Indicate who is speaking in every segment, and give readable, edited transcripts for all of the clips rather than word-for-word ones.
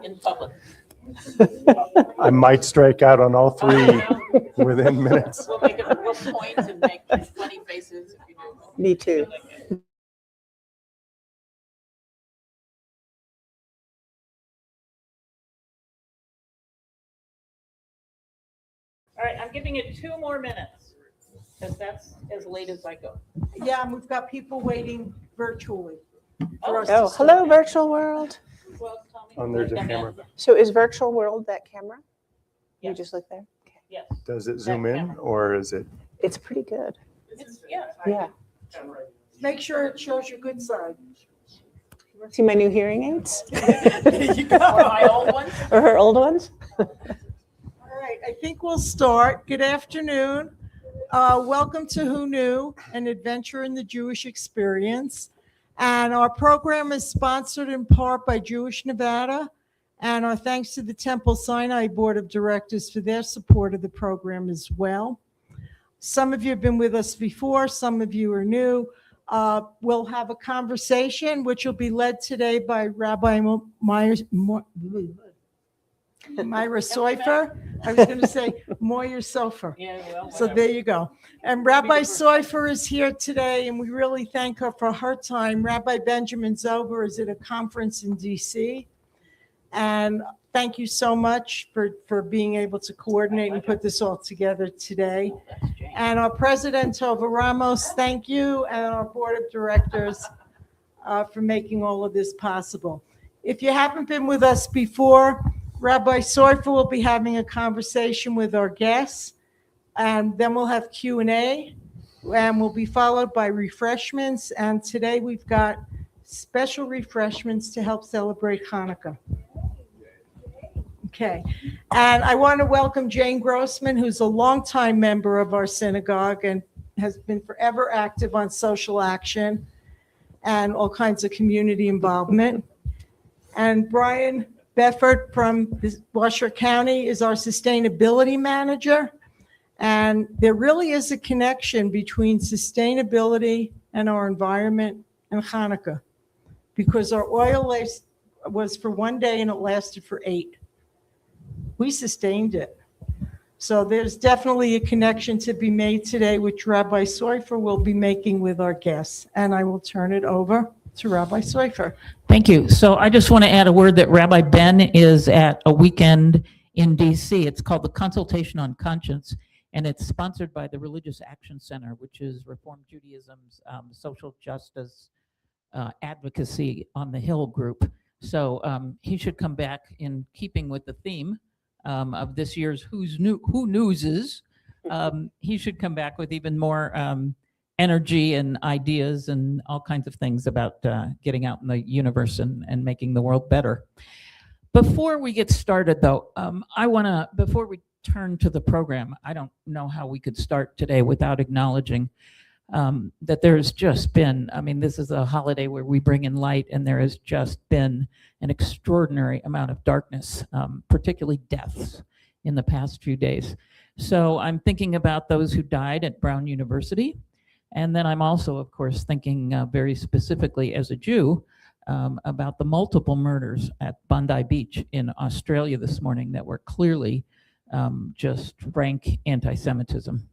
Speaker 1: in public.
Speaker 2: I might strike out on all three within minutes.
Speaker 1: We'll point and make funny faces if you do.
Speaker 3: Me too.
Speaker 1: All right, I'm giving it 2 more minutes because that's as late as I go.
Speaker 4: Yeah, and we've got people waiting virtually.
Speaker 3: Oh, hello, virtual world.
Speaker 1: Well, Tommy,
Speaker 2: Oh, there's a
Speaker 1: come in.
Speaker 2: camera.
Speaker 3: So is virtual world that camera? You
Speaker 1: Yes.
Speaker 3: just look there? Okay.
Speaker 1: Yes.
Speaker 2: Does it zoom in or is it?
Speaker 3: It's pretty good.
Speaker 1: Yeah.
Speaker 3: Yeah.
Speaker 4: Make sure it shows your good side.
Speaker 3: See my new hearing aids?
Speaker 4: There you
Speaker 1: Or
Speaker 4: go.
Speaker 1: my old ones.
Speaker 3: Or her old ones?
Speaker 4: All right, I think we'll start. Good afternoon. Welcome to Who Knew, an adventure in the Jewish experience. And our program is sponsored in part by Jewish Nevada. And our thanks to the Temple Sinai Board of Directors for their support of the program as well. Some of you have been with us before, some of you are new. We'll have a conversation which will be led today by Rabbi Myra Seufer. I was going to say Moyer Sofer.
Speaker 1: Yeah, well,
Speaker 4: So there you go. And Rabbi Seufer is here today, and we really thank her for her time. Rabbi Benjamin Zober is at a conference in D.C. And thank you so much for being able to coordinate and put this all together today. And our president, Tova Ramos, thank you, and our board of directors for making all of this possible. If you haven't been with us before, Rabbi Seufer will be having a conversation with our guests, and then we'll have Q&A, and we'll be followed by refreshments. And today we've got special refreshments to help celebrate Hanukkah. Okay, and I want to welcome Jane Grossman, who's a longtime member of our synagogue and has been forever active on social action and all kinds of community involvement. And Brian Beffort from Washoe County is our sustainability manager. And there really is a connection between sustainability and our environment and Hanukkah, because our oil was for 1 day and it lasted for 8. We sustained it. So there's definitely a connection to be made today, which Rabbi Seufer will be making with our guests. And I will turn it over to Rabbi Seufer.
Speaker 1: Thank you. So I just want to add a word that Rabbi Ben is at a weekend in D.C. It's called the Consultation on Conscience, and it's sponsored by the Religious Action Center, which is Reform Judaism's social justice advocacy on the Hill group. So he should come back in keeping with the theme of this year's Who Newses. He should come back with even more energy and ideas and all kinds of things about getting out in the universe and making the world better. Before we get started, though, before we turn to the program, I don't know how we could start today without acknowledging that there's just been, this is a holiday where we bring in light, and there has just been an extraordinary amount of darkness, particularly deaths in the past few days. So I'm thinking about those who died at Brown University. And then I'm also, of course, thinking very specifically as a Jew about the multiple murders at Bondi Beach in Australia this morning that were clearly just rank anti-Semitism.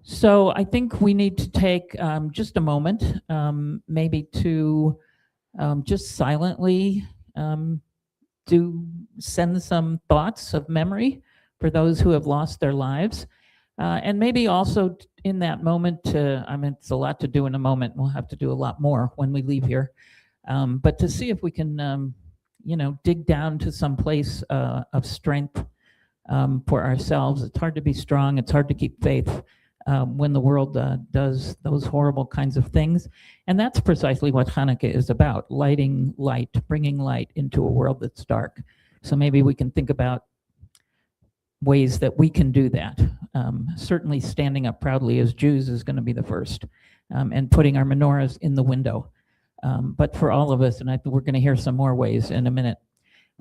Speaker 1: So I think we need to take just a moment, maybe to just silently send some thoughts of memory for those who have lost their lives. And maybe also in that moment, it's a lot to do in a moment. We'll have to do a lot more when we leave here. But to see if we can, dig down to some place of strength for ourselves. It's hard to be strong. It's hard to keep faith when the world does those horrible kinds of things. And that's precisely what Hanukkah is about, lighting light, bringing light into a world that's dark. So maybe we can think about ways that we can do that. Certainly standing up proudly as Jews is going to be the first, and putting our menorahs in the window. But for all of us, and we're going to hear some more ways in a minute.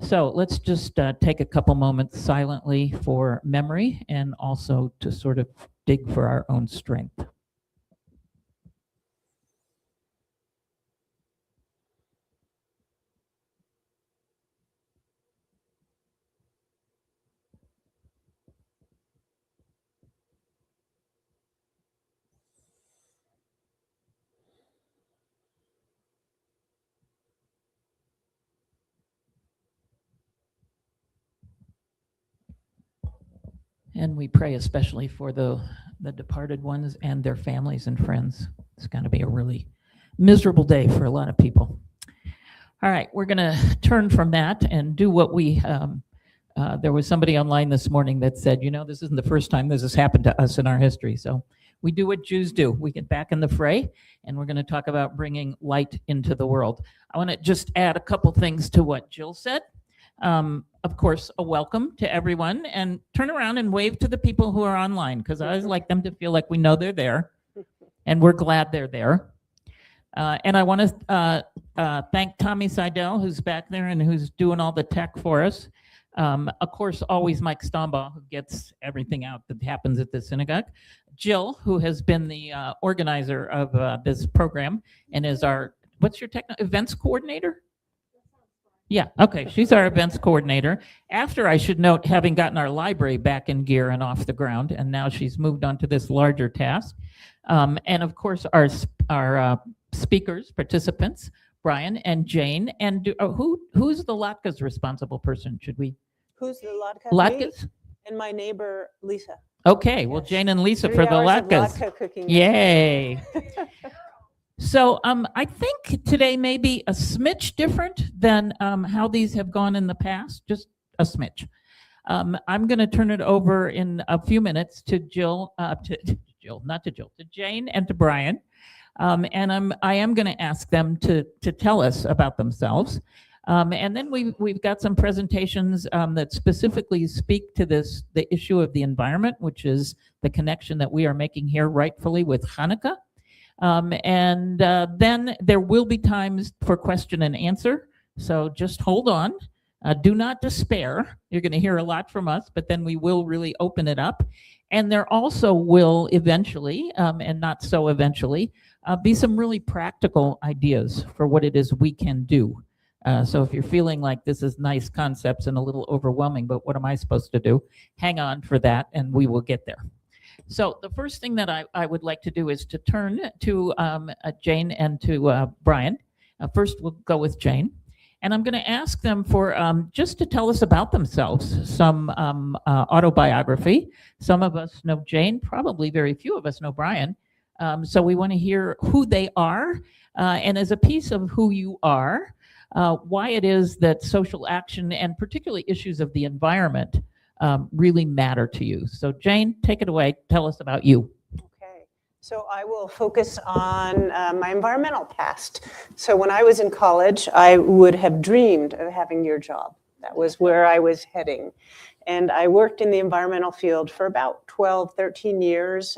Speaker 1: So let's just take a couple moments silently for memory and also to sort of dig for our own strength. And we pray especially for the departed ones and their families and friends. It's going to be a really miserable day for a lot of people. All right, we're going to turn from that and do what we, there was somebody online this morning that said, you know, this isn't the first time this has happened to us in our history. So we do what Jews do. We get back in the fray, and we're going to talk about bringing light into the world. I want to just add a couple things to what Jill said. Of course, a welcome to everyone, and turn around and wave to the people who are online, because I always like them to feel like we know they're there, and we're glad they're there. And I want to thank Tommy Seidel, who's back there and who's doing all the tech for us. Of course, always Mike Stombaugh, who gets everything out that happens at the synagogue. Jill, who has been the organizer of this program and is our, what's your events coordinator? Yeah, okay, she's our events coordinator. After, I should note, having gotten our library back in gear and off the ground, and now she's moved on to this larger task. And of course, our speakers, participants, Brian and Jane, and who's the Latkes responsible person? Should we?
Speaker 3: Who's the Latka?
Speaker 1: Latkes?
Speaker 3: And my neighbor, Lisa.
Speaker 1: Okay, well,
Speaker 3: Yes.
Speaker 1: Jane and Lisa
Speaker 3: 3
Speaker 1: for the
Speaker 3: hours of
Speaker 1: Latkes.
Speaker 3: latke cooking.
Speaker 1: Yay. So I think today may be a smidge different than how these have gone in the past, just a smidge. I'm going to turn it over in a few minutes to Jill, to Jane and to Brian. And I am going to ask them to tell us about themselves. And then we've got some presentations that specifically speak to the issue of the environment, which is the connection that we are making here rightfully with Hanukkah. And then there will be times for question and answer. So just hold on. Do not despair. You're going to hear a lot from us, but then we will really open it up. And there also will eventually, and not so eventually, be some really practical ideas for what it is we can do. So if you're feeling like this is nice concepts and a little overwhelming, but what am I supposed to do? Hang on for that, and we will get there. So the first thing that I would like to do is to turn to Jane and to Brian. First, we'll go with Jane. And I'm going to ask them for just to tell us about themselves, some autobiography. Some of us know Jane, probably very few of us know Brian. So we want to hear who they are, and as a piece of who you are, why it is that social action and particularly issues of the environment really matter to you. So Jane, take it away. Tell us about you.
Speaker 3: Okay, so I will focus on my environmental past. So when I was in college, I would have dreamed of having your job. That was where I was heading. And I worked in the environmental field for about 12, 13 years,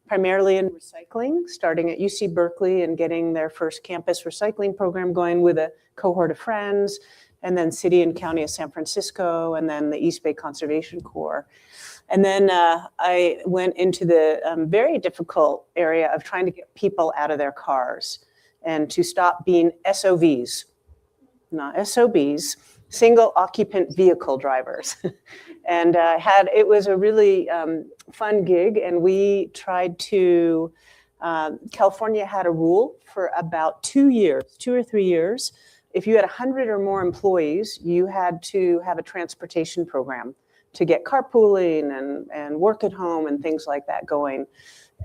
Speaker 3: primarily in recycling, starting at UC Berkeley and getting their first campus recycling program going with a cohort of friends, and then City and County of San Francisco, and then the East Bay Conservation Corps. And then I went into the very difficult area of trying to get people out of their cars and to stop being SOVs, not SOBs, single occupant vehicle drivers. And it was a really fun gig, and we tried to, California had a rule for about 2 or 3 years. If you had 100 or more employees, you had to have a transportation program to get carpooling and work at home and things like that going.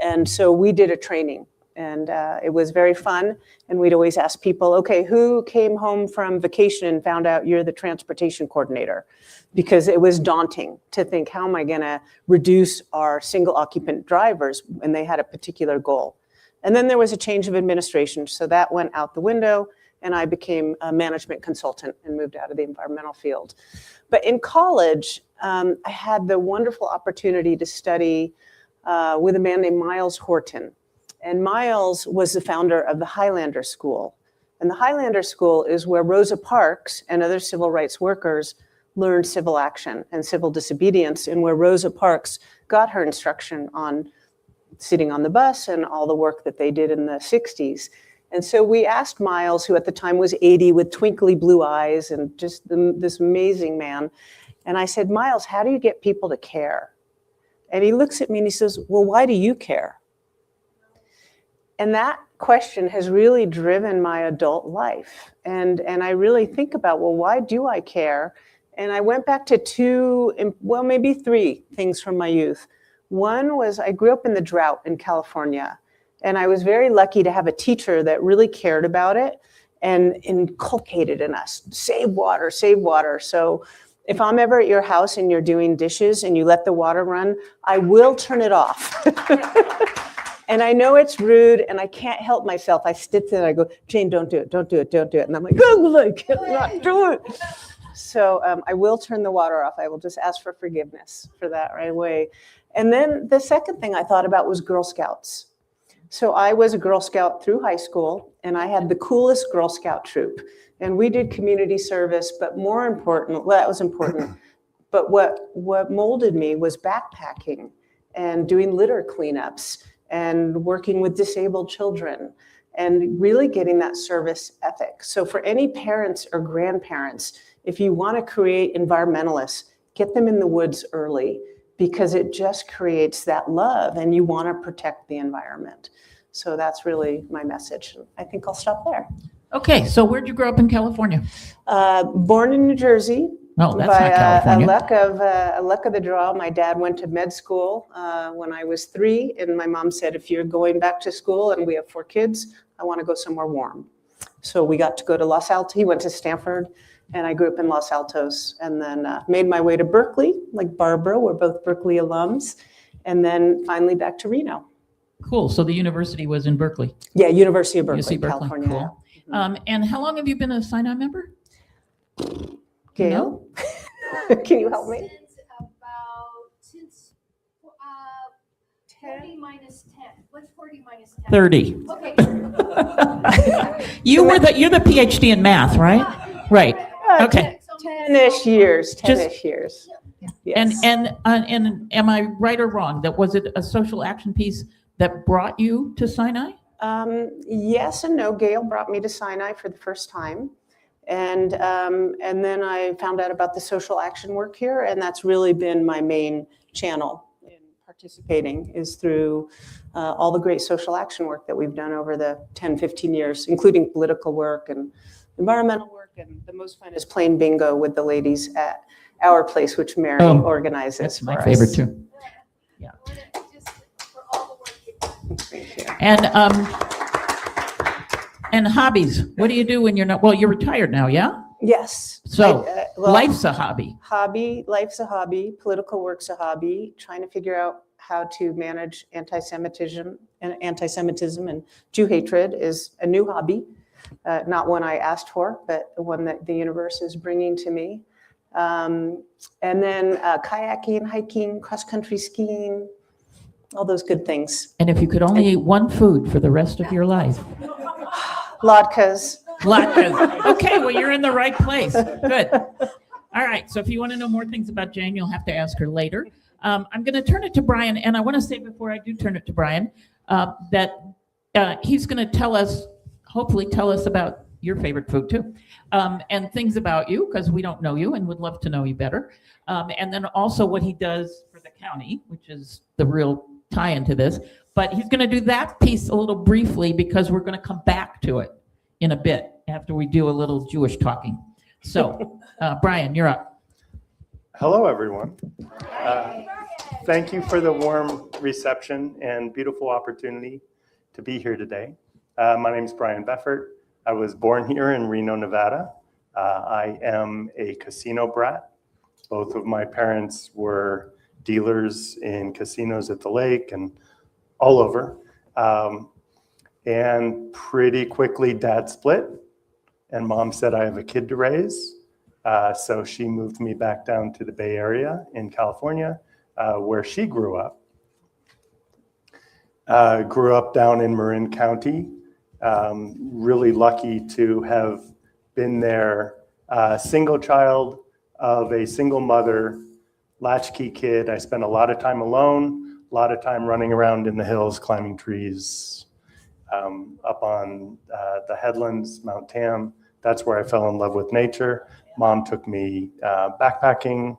Speaker 3: And so we did a training, and it was very fun. And we'd always ask people, okay, who came home from vacation and found out you're the transportation coordinator? Because it was daunting to think, how am I going to reduce our single occupant drivers when they had a particular goal? And then there was a change of administration, so that went out the window, and I became a management consultant and moved out of the environmental field. But in college, I had the wonderful opportunity to study with a man named Miles Horton. And Miles was the founder of the Highlander School. And the Highlander School is where Rosa Parks and other civil rights workers learned civil action and civil disobedience, and where Rosa Parks got her instruction on sitting on the bus and all the work that they did in the 60s. And so we asked Miles, who at the time was 80 with twinkly blue eyes and just this amazing man. And I said, Miles, how do you get people to care? And he looks at me and he says, well, why do you care? And that question has really driven my adult life. And I really think about, well, why do I care? And I went back to two, well, maybe three things from my youth. One was I grew up in the drought in California, and I was very lucky to have a teacher that really cared about it and inculcated in us, save water, save water. So if I'm ever at your house and you're doing dishes and you let the water run, I will turn it off. And I know it's rude and I can't help myself. I sit there and I go, Jane, don't do it, don't do it, don't do it. And I'm like, oh, I cannot do it. So I will turn the water off. I will just ask for forgiveness for that right away. And then the second thing I thought about was Girl Scouts. So I was a Girl Scout through high school, and I had the coolest Girl Scout troop. And we did community service, but more important, well, that was important, but what molded me was backpacking and doing litter cleanups and working with disabled children and really getting that service ethic. So for any parents or grandparents, if you want to create environmentalists, get them in the woods early, because it just creates that love and you want to protect the environment. So that's really my message. I think I'll stop there.
Speaker 1: Okay, so where'd you grow up in California?
Speaker 3: Born in New Jersey.
Speaker 1: No, that's
Speaker 3: By
Speaker 1: not California.
Speaker 3: a luck of the draw, my dad went to med school when I was 3, and my mom said, if you're going back to school and we have 4 kids, I want to go somewhere warm. So we got to go to Los Altos. He went to Stanford, and I grew up in Los Altos, and then made my way to Berkeley, like Barbara. We're both Berkeley alums, and then finally back to Reno.
Speaker 1: Cool, so the university was in Berkeley.
Speaker 3: Yeah, University of Berkeley,
Speaker 1: UC Berkeley,
Speaker 3: California.
Speaker 1: cool. And how long have you been a Sinai member?
Speaker 3: Gail, can you help me?
Speaker 5: Since 40 minus 10. What's 40 minus 10?
Speaker 1: 30.
Speaker 5: Okay.
Speaker 1: You're the PhD in math, right? Right. Okay.
Speaker 3: 10-ish years, 10-ish years. Yes.
Speaker 1: And am I right or wrong? That was it a social action piece that brought you to Sinai?
Speaker 3: Yes and no. Gail brought me to Sinai for the first time. And then I found out about the social action work here, and that's really been my main channel in participating, is through all the great social action work that we've done over the 10, 15 years, including political work and environmental work, and the most fun is playing bingo with the ladies at our place, which Mary organizes.
Speaker 1: That's my
Speaker 3: for
Speaker 1: favorite
Speaker 3: us.
Speaker 1: too.
Speaker 5: Yeah. Just for all the work you've done.
Speaker 3: Thank you.
Speaker 1: And hobbies. What do you do when you're not? Well, you're retired now, yeah.
Speaker 3: Yes.
Speaker 1: So
Speaker 3: Well,
Speaker 1: life's a hobby.
Speaker 3: life's a hobby, political work's a hobby, trying to figure out how to manage anti-Semitism and Jew hatred is a new hobby, not one I asked for, but one that the universe is bringing to me. And then kayaking, hiking, cross-country skiing, all those good things.
Speaker 1: And if you could only eat one food for the rest of your life.
Speaker 3: Latkes.
Speaker 1: Latkes. Okay, well, you're in the right place. Good. All right, so if you want to know more things about Jane, you'll have to ask her later. I'm going to turn it to Brian, and I want to say before I do turn it to Brian, that he's going to hopefully tell us about your favorite food too, and things about you, because we don't know you and would love to know you better. And then also what he does for the county, which is the real tie into this. But he's going to do that piece a little briefly, because we're going to come back to it in a bit after we do a little Jewish talking. So, Brian, you're up.
Speaker 2: Hello, everyone. Thank you for the warm reception and beautiful opportunity to be here today. My name is Brian Beffort. I was born here in Reno, Nevada. I am a casino brat. Both of my parents were dealers in casinos at the lake and all over. And pretty quickly, Dad split, and Mom said, I have a kid to raise. So she moved me back down to the Bay Area in California, where she grew up. Grew up down in Marin County. Really lucky to have been there. Single child of a single mother, latchkey kid. I spent a lot of time alone, a lot of time running around in the hills, climbing trees, up on the headlands, Mount Tam. That's where I fell in love with nature. Mom took me backpacking,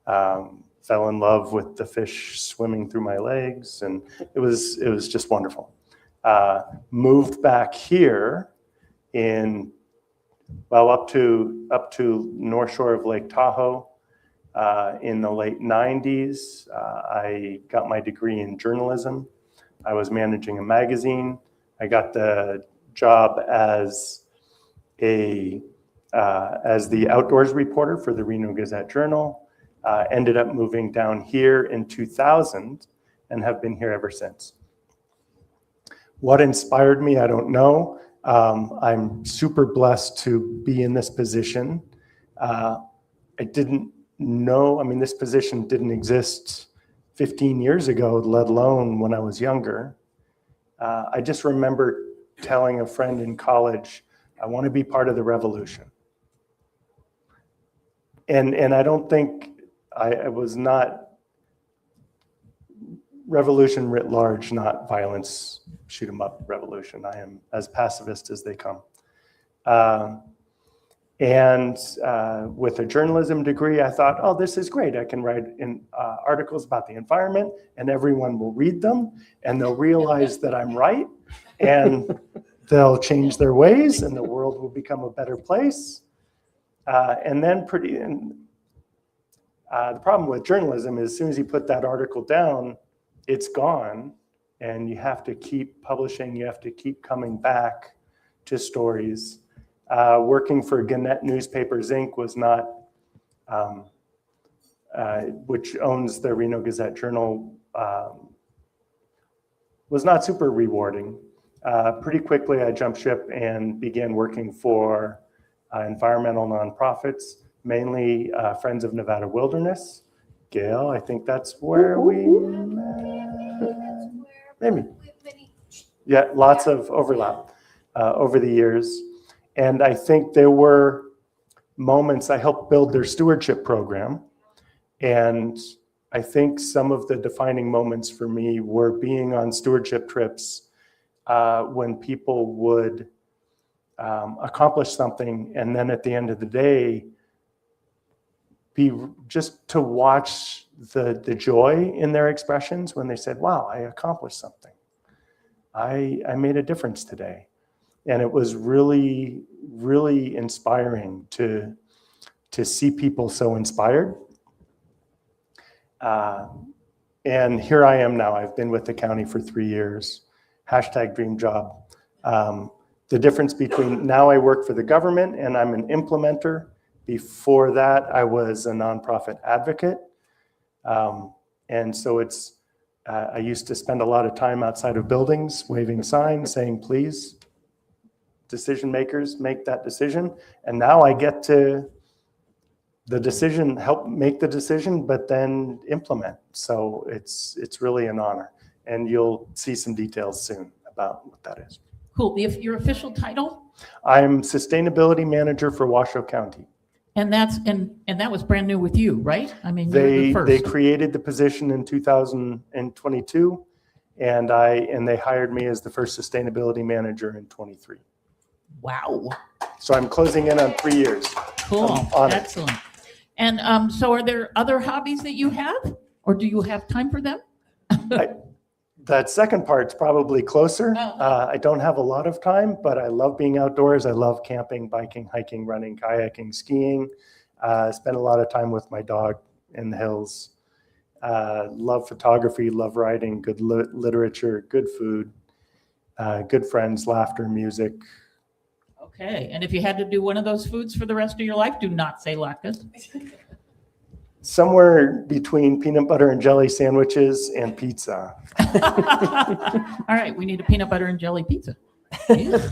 Speaker 2: fell in love with the fish swimming through my legs, and it was just wonderful. Moved back here in well, up to North Shore of Lake Tahoe. In the late 90s, I got my degree in journalism. I was managing a magazine. I got the job as the outdoors reporter for the Reno Gazette-Journal. Ended up moving down here in 2000 and have been here ever since. What inspired me, I don't know. I'm super blessed to be in this position. I didn't know, this position didn't exist 15 years ago, let alone when I was younger. I just remember telling a friend in college, I want to be part of the revolution. And I don't think I was not revolution writ large, not violence, shoot 'em up revolution. I am as pacifist as they come. With a journalism degree, I thought, oh, this is great. I can write articles about the environment and everyone will read them and they'll realize that I'm right and they'll change their ways and the world will become a better place. The problem with journalism is as soon as you put that article down, it's gone and you have to keep publishing, you have to keep coming back to stories. Working for Gannett Newspapers, Inc. was not, which owns the Reno Gazette-Journal, was not super rewarding. Pretty quickly, I jumped ship and began working for environmental nonprofits, mainly Friends of Nevada Wilderness. Gail, I think that's where we met. Maybe. Yeah, lots of overlap over the years. And I think there were moments, I helped build their stewardship program. And I think some of the defining moments for me were being on stewardship trips when people would accomplish something. And then at the end of the day, be just to watch the joy in their expressions when they said, wow, I accomplished something. I made a difference today. And it was really, really inspiring to see people so inspired. And here I am now. I've been with the county for 3 years. #DreamJob. The difference between now I work for the government and I'm an implementer. Before that, I was a nonprofit advocate. And so I used to spend a lot of time outside of buildings, waving signs, saying, please, decision makers, make that decision. And now I get to help make the decision, but then implement. So it's really an honor. And you'll see some details soon about what that is.
Speaker 1: Cool. Your official title?
Speaker 2: I'm Sustainability Manager for Washoe County.
Speaker 1: And that was brand new with you, right? I mean, you're the first.
Speaker 2: They created the position in 2022, and they hired me as the first sustainability manager in 23.
Speaker 1: Wow.
Speaker 2: So I'm closing in on 3 years.
Speaker 1: Cool. Excellent. And so are there other hobbies that you have, or do you have time for them?
Speaker 2: That second part's probably closer.
Speaker 1: Oh.
Speaker 2: I don't have a lot of time, but I love being outdoors. I love camping, biking, hiking, running, kayaking, skiing. Spend a lot of time with my dog in the hills. Love photography, love writing, good literature, good food, good friends, laughter, music.
Speaker 1: Okay. And if you had to do one of those foods for the rest of your life, do not say latkes.
Speaker 2: Somewhere between peanut butter and jelly sandwiches and pizza.
Speaker 1: All right, we need a peanut butter and jelly pizza. Yeah.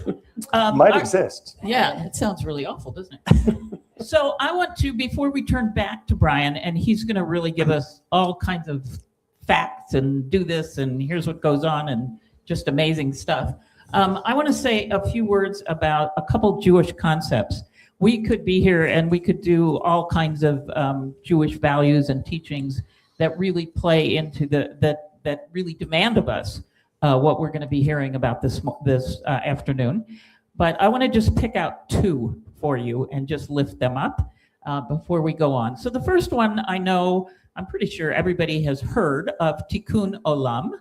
Speaker 2: Might exist.
Speaker 1: Yeah, it sounds really awful, doesn't it? So I want to, before we turn back to Brian, and he's going to really give us all kinds of facts and do this, and here's what goes on, and just amazing stuff. I want to say a few words about a couple Jewish concepts. We could be here and we could do all kinds of Jewish values and teachings that really play into that really demand of us what we're going to be hearing about this afternoon. But I want to just pick out two for you and just lift them up before we go on. So the first one, I'm pretty sure everybody has heard of Tikkun Olam.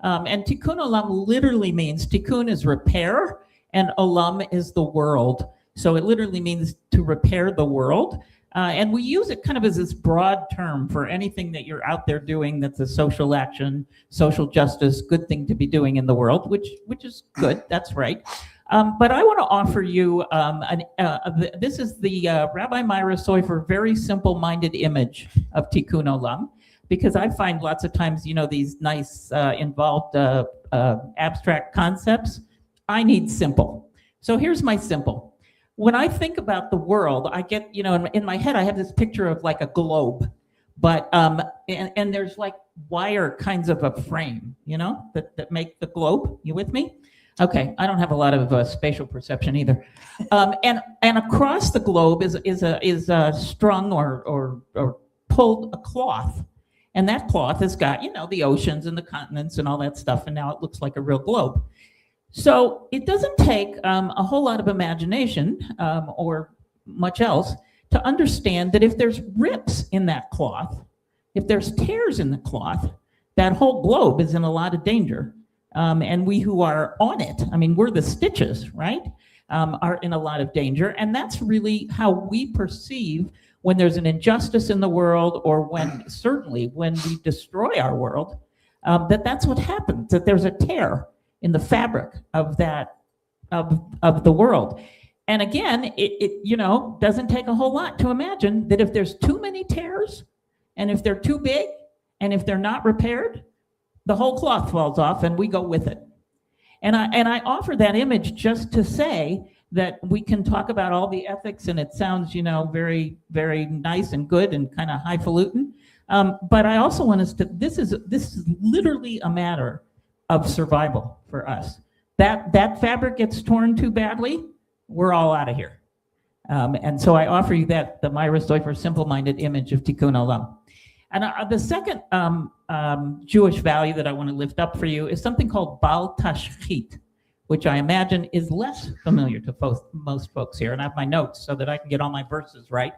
Speaker 1: And Tikkun Olam literally means, Tikkun is repair and Olam is the world. So it literally means to repair the world. And we use it kind of as this broad term for anything that you're out there doing that's a social action, social justice, good thing to be doing in the world, which is good. That's right. But I want to offer you, this is the Rabbi Myra Seufer very simple-minded image of Tikkun Olam, because I find lots of times, these nice involved abstract concepts. I need simple. So here's my simple. When I think about the world, I get, in my head, I have this picture of like a globe, but, and there's like wire kinds of a frame, that make the globe. You with me? Okay, I don't have a lot of spatial perception either. And across the globe is strung or pulled a cloth. And that cloth has got, the oceans and the continents and all that stuff, and now it looks like a real globe. So it doesn't take a whole lot of imagination or much else to understand that if there's rips in that cloth, if there's tears in the cloth, that whole globe is in a lot of danger. And we who are on it, we're the stitches, right, are in a lot of danger. And that's really how we perceive when there's an injustice in the world, or certainly when we destroy our world, that's what happens, that there's a tear in the fabric of that, of the world. And again, it doesn't take a whole lot to imagine that if there's too many tears, and if they're too big, and if they're not repaired, the whole cloth falls off and we go with it. And I offer that image just to say that we can talk about all the ethics, and it sounds, very, very nice and good and kind of highfalutin. But I also want us to, this is literally a matter of survival for us. That fabric gets torn too badly, we're all out of here. And so I offer you the Myra Seufer simple-minded image of Tikkun Olam. And the second Jewish value that I want to lift up for you is something called Bal Tashchit, which I imagine is less familiar to most folks here. And I have my notes so that I can get all my verses right.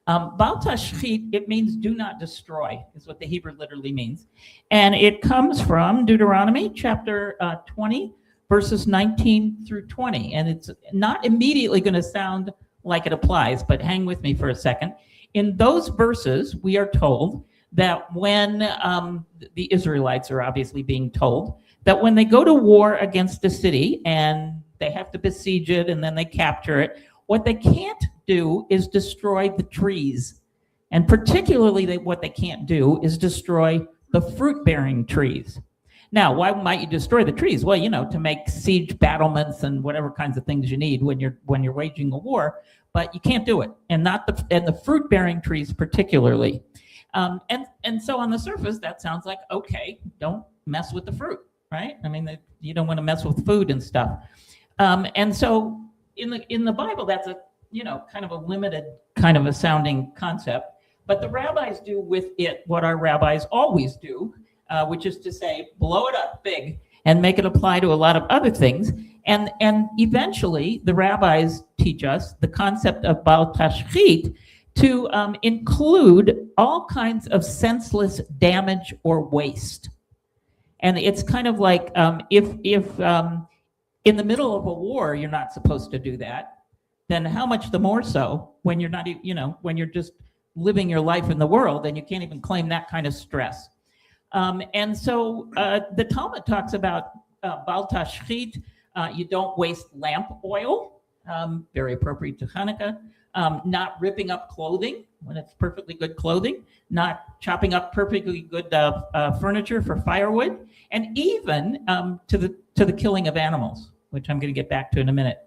Speaker 1: Bal Tashchit, it means do not destroy, is what the Hebrew literally means. And it comes from Deuteronomy chapter 20, verses 19 through 20. And it's not immediately going to sound like it applies, but hang with me for a second. In those verses, we are told that when the Israelites are obviously being told that when they go to war against a city and they have to besiege it and then they capture it, what they can't do is destroy the trees. And particularly what they can't do is destroy the fruit-bearing trees. Now, why might you destroy the trees? Well, to make siege battlements and whatever kinds of things you need when you're waging a war, but you can't do it, and the fruit-bearing trees particularly. And so on the surface, that sounds like, okay, don't mess with the fruit, right? You don't want to mess with food and stuff. And so in the Bible, that's a kind of a limited kind of a sounding concept. But the rabbis do with it what our rabbis always do, which is to say, blow it up big and make it apply to a lot of other things. And eventually, the rabbis teach us the concept of Bal Tashchit to include all kinds of senseless damage or waste. And it's kind of like if in the middle of a war you're not supposed to do that, then how much the more so when you're not, when you're just living your life in the world and you can't even claim that kind of stress. And so the Talmud talks about Bal Tashchit. You don't waste lamp oil, very appropriate to Hanukkah. Not ripping up clothing when it's perfectly good clothing, not chopping up perfectly good furniture for firewood, and even to the killing of animals, which I'm going to get back to in a minute.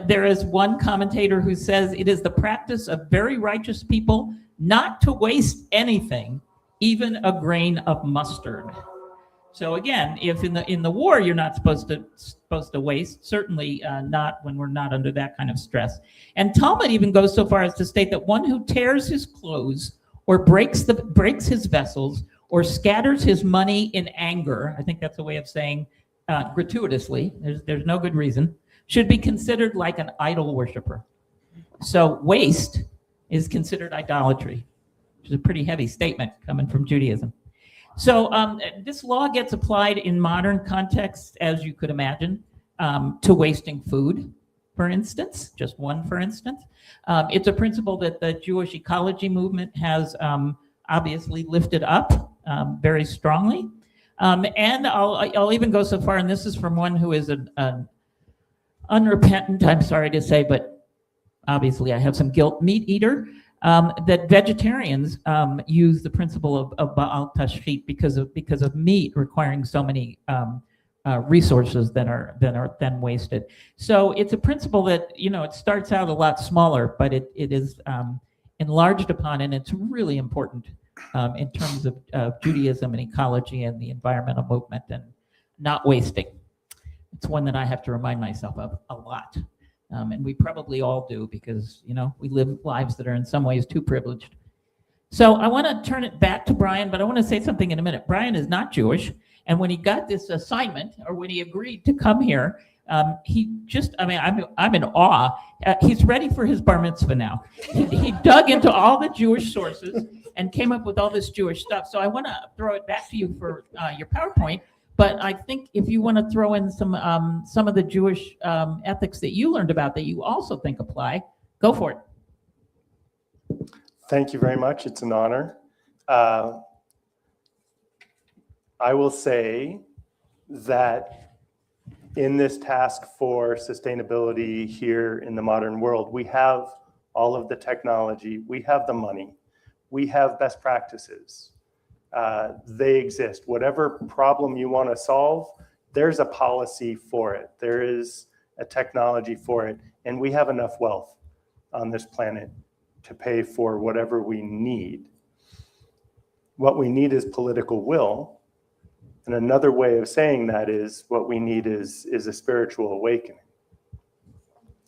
Speaker 1: There is one commentator who says it is the practice of very righteous people not to waste anything, even a grain of mustard. So again, if in the war you're not supposed to waste, certainly not when we're not under that kind of stress. And Talmud even goes so far as to state that one who tears his clothes or breaks his vessels or scatters his money in anger, I think that's a way of saying gratuitously, there's no good reason, should be considered like an idol worshiper. So waste is considered idolatry, which is a pretty heavy statement coming from Judaism. So this law gets applied in modern contexts, as you could imagine, to wasting food. for instance, just one for instance. It's a principle that the Jewish ecology movement has obviously lifted up very strongly. And I'll even go so far, and this is from one who is an unrepentant, I'm sorry to say, but obviously I have some guilt, meat eater, that vegetarians use the principle of Baal Tashchit because of meat requiring so many resources that are then wasted. So it's a principle that, it starts out a lot smaller, but it is enlarged upon, and it's really important in terms of Judaism and ecology and the environmental movement and not wasting. It's one that I have to remind myself of a lot. And we probably all do because, we live lives that are in some ways too privileged. So I want to turn it back to Brian, but I want to say something in a minute. Brian is not Jewish. And when he got this assignment, or when he agreed to come here, he just, I'm in awe. He's ready for his bar mitzvah now. He dug into all the Jewish sources and came up with all this Jewish stuff. So I want to throw it back to you for your PowerPoint. But I think if you want to throw in some of the Jewish ethics that you learned about that you also think apply, go for it.
Speaker 2: Thank you very much. It's an honor. I will say that in this task for sustainability here in the modern world, we have all of the technology, we have the money, we have best practices. They exist. Whatever problem you want to solve, there's a policy for it. There is a technology for it. And we have enough wealth on this planet to pay for whatever we need. What we need is political will. And another way of saying that is what we need is a spiritual awakening.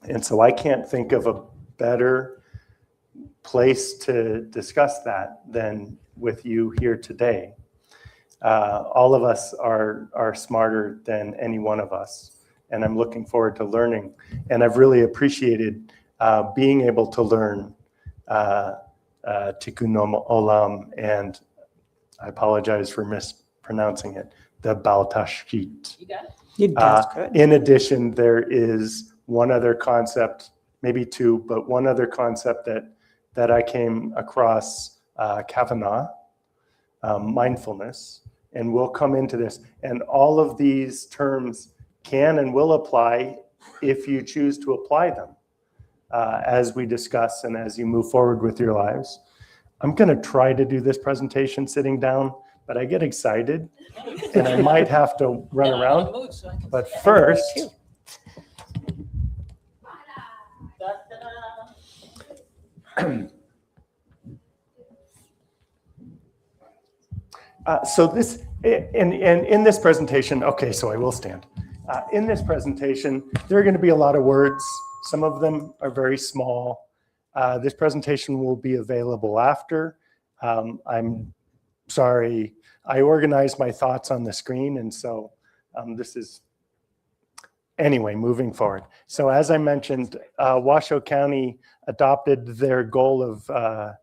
Speaker 2: And so I can't think of a better place to discuss that than with you here today. All of us are smarter than any one of us, and I'm looking forward to learning. And I've really appreciated being able to learn Tikkun Olam, and I apologize for mispronouncing it, the Baal Tashchit.
Speaker 1: You got it?
Speaker 3: That's good.
Speaker 2: In addition, there is one other concept, maybe two, but one other concept that I came across, Kavanah, mindfulness, and we'll come into this. And all of these terms can and will apply if you choose to apply them as we discuss and as you move forward with your lives. I'm going to try to do this presentation sitting down, but I get excited and I might have to run around. But first, so this, in this presentation, okay, so I will stand. In this presentation, there are going to be a lot of words. Some of them are very small. This presentation will be available after. I'm sorry, I organized my thoughts on the screen, and so this is, anyway, moving forward. So as I mentioned, Washoe County adopted their goal of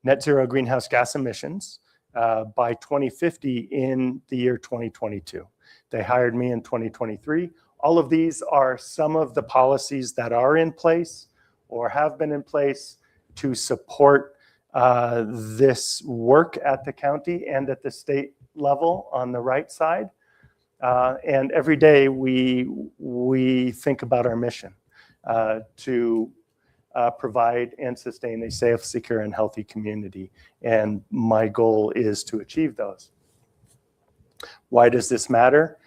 Speaker 2: net zero greenhouse gas emissions by 2050 in the year 2022. They hired me in 2023. All of these are some of the policies that are in place or have been in place to support this work at the county and at the state level on the right side. And every day we think about our mission to provide and sustain a safe, secure, and healthy community. And my goal is to achieve those. Why does this matter?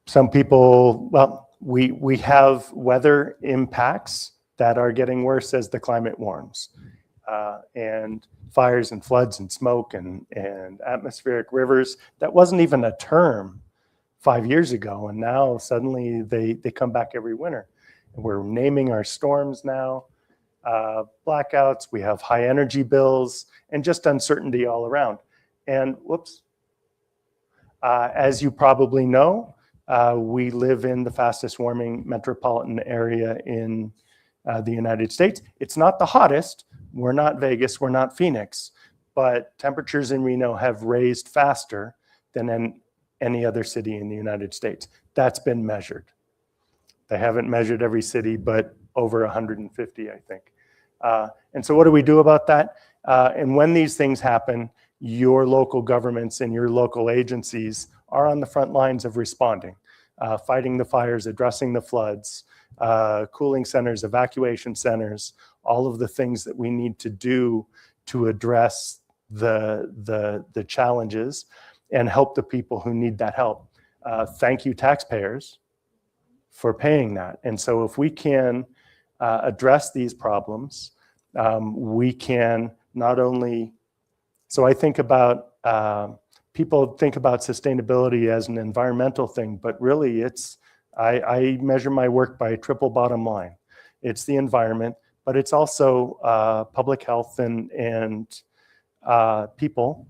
Speaker 2: Some people, well, we have weather impacts that are getting worse as the climate warms. And fires and floods and smoke and atmospheric rivers, that wasn't even a term 5 years ago. And now suddenly they come back every winter. And we're naming our storms now, blackouts, we have high energy bills, and just uncertainty all around. And whoops, as you probably know, we live in the fastest warming metropolitan area in the United States. It's not the hottest. We're not Vegas, we're not Phoenix, but temperatures in Reno have raised faster than in any other city in the United States. That's been measured. They haven't measured every city, but over 150, I think. And so what do we do about that? And when these things happen, your local governments and your local agencies are on the front lines of responding, fighting the fires, addressing the floods, cooling centers, evacuation centers, all of the things that we need to do to address the challenges and help the people who need that help. Thank you, taxpayers, for paying that. And so if we can address these problems, we can not only, so I think about, people think about sustainability as an environmental thing, but really it's, I measure my work by a triple bottom line. It's the environment, but it's also public health and people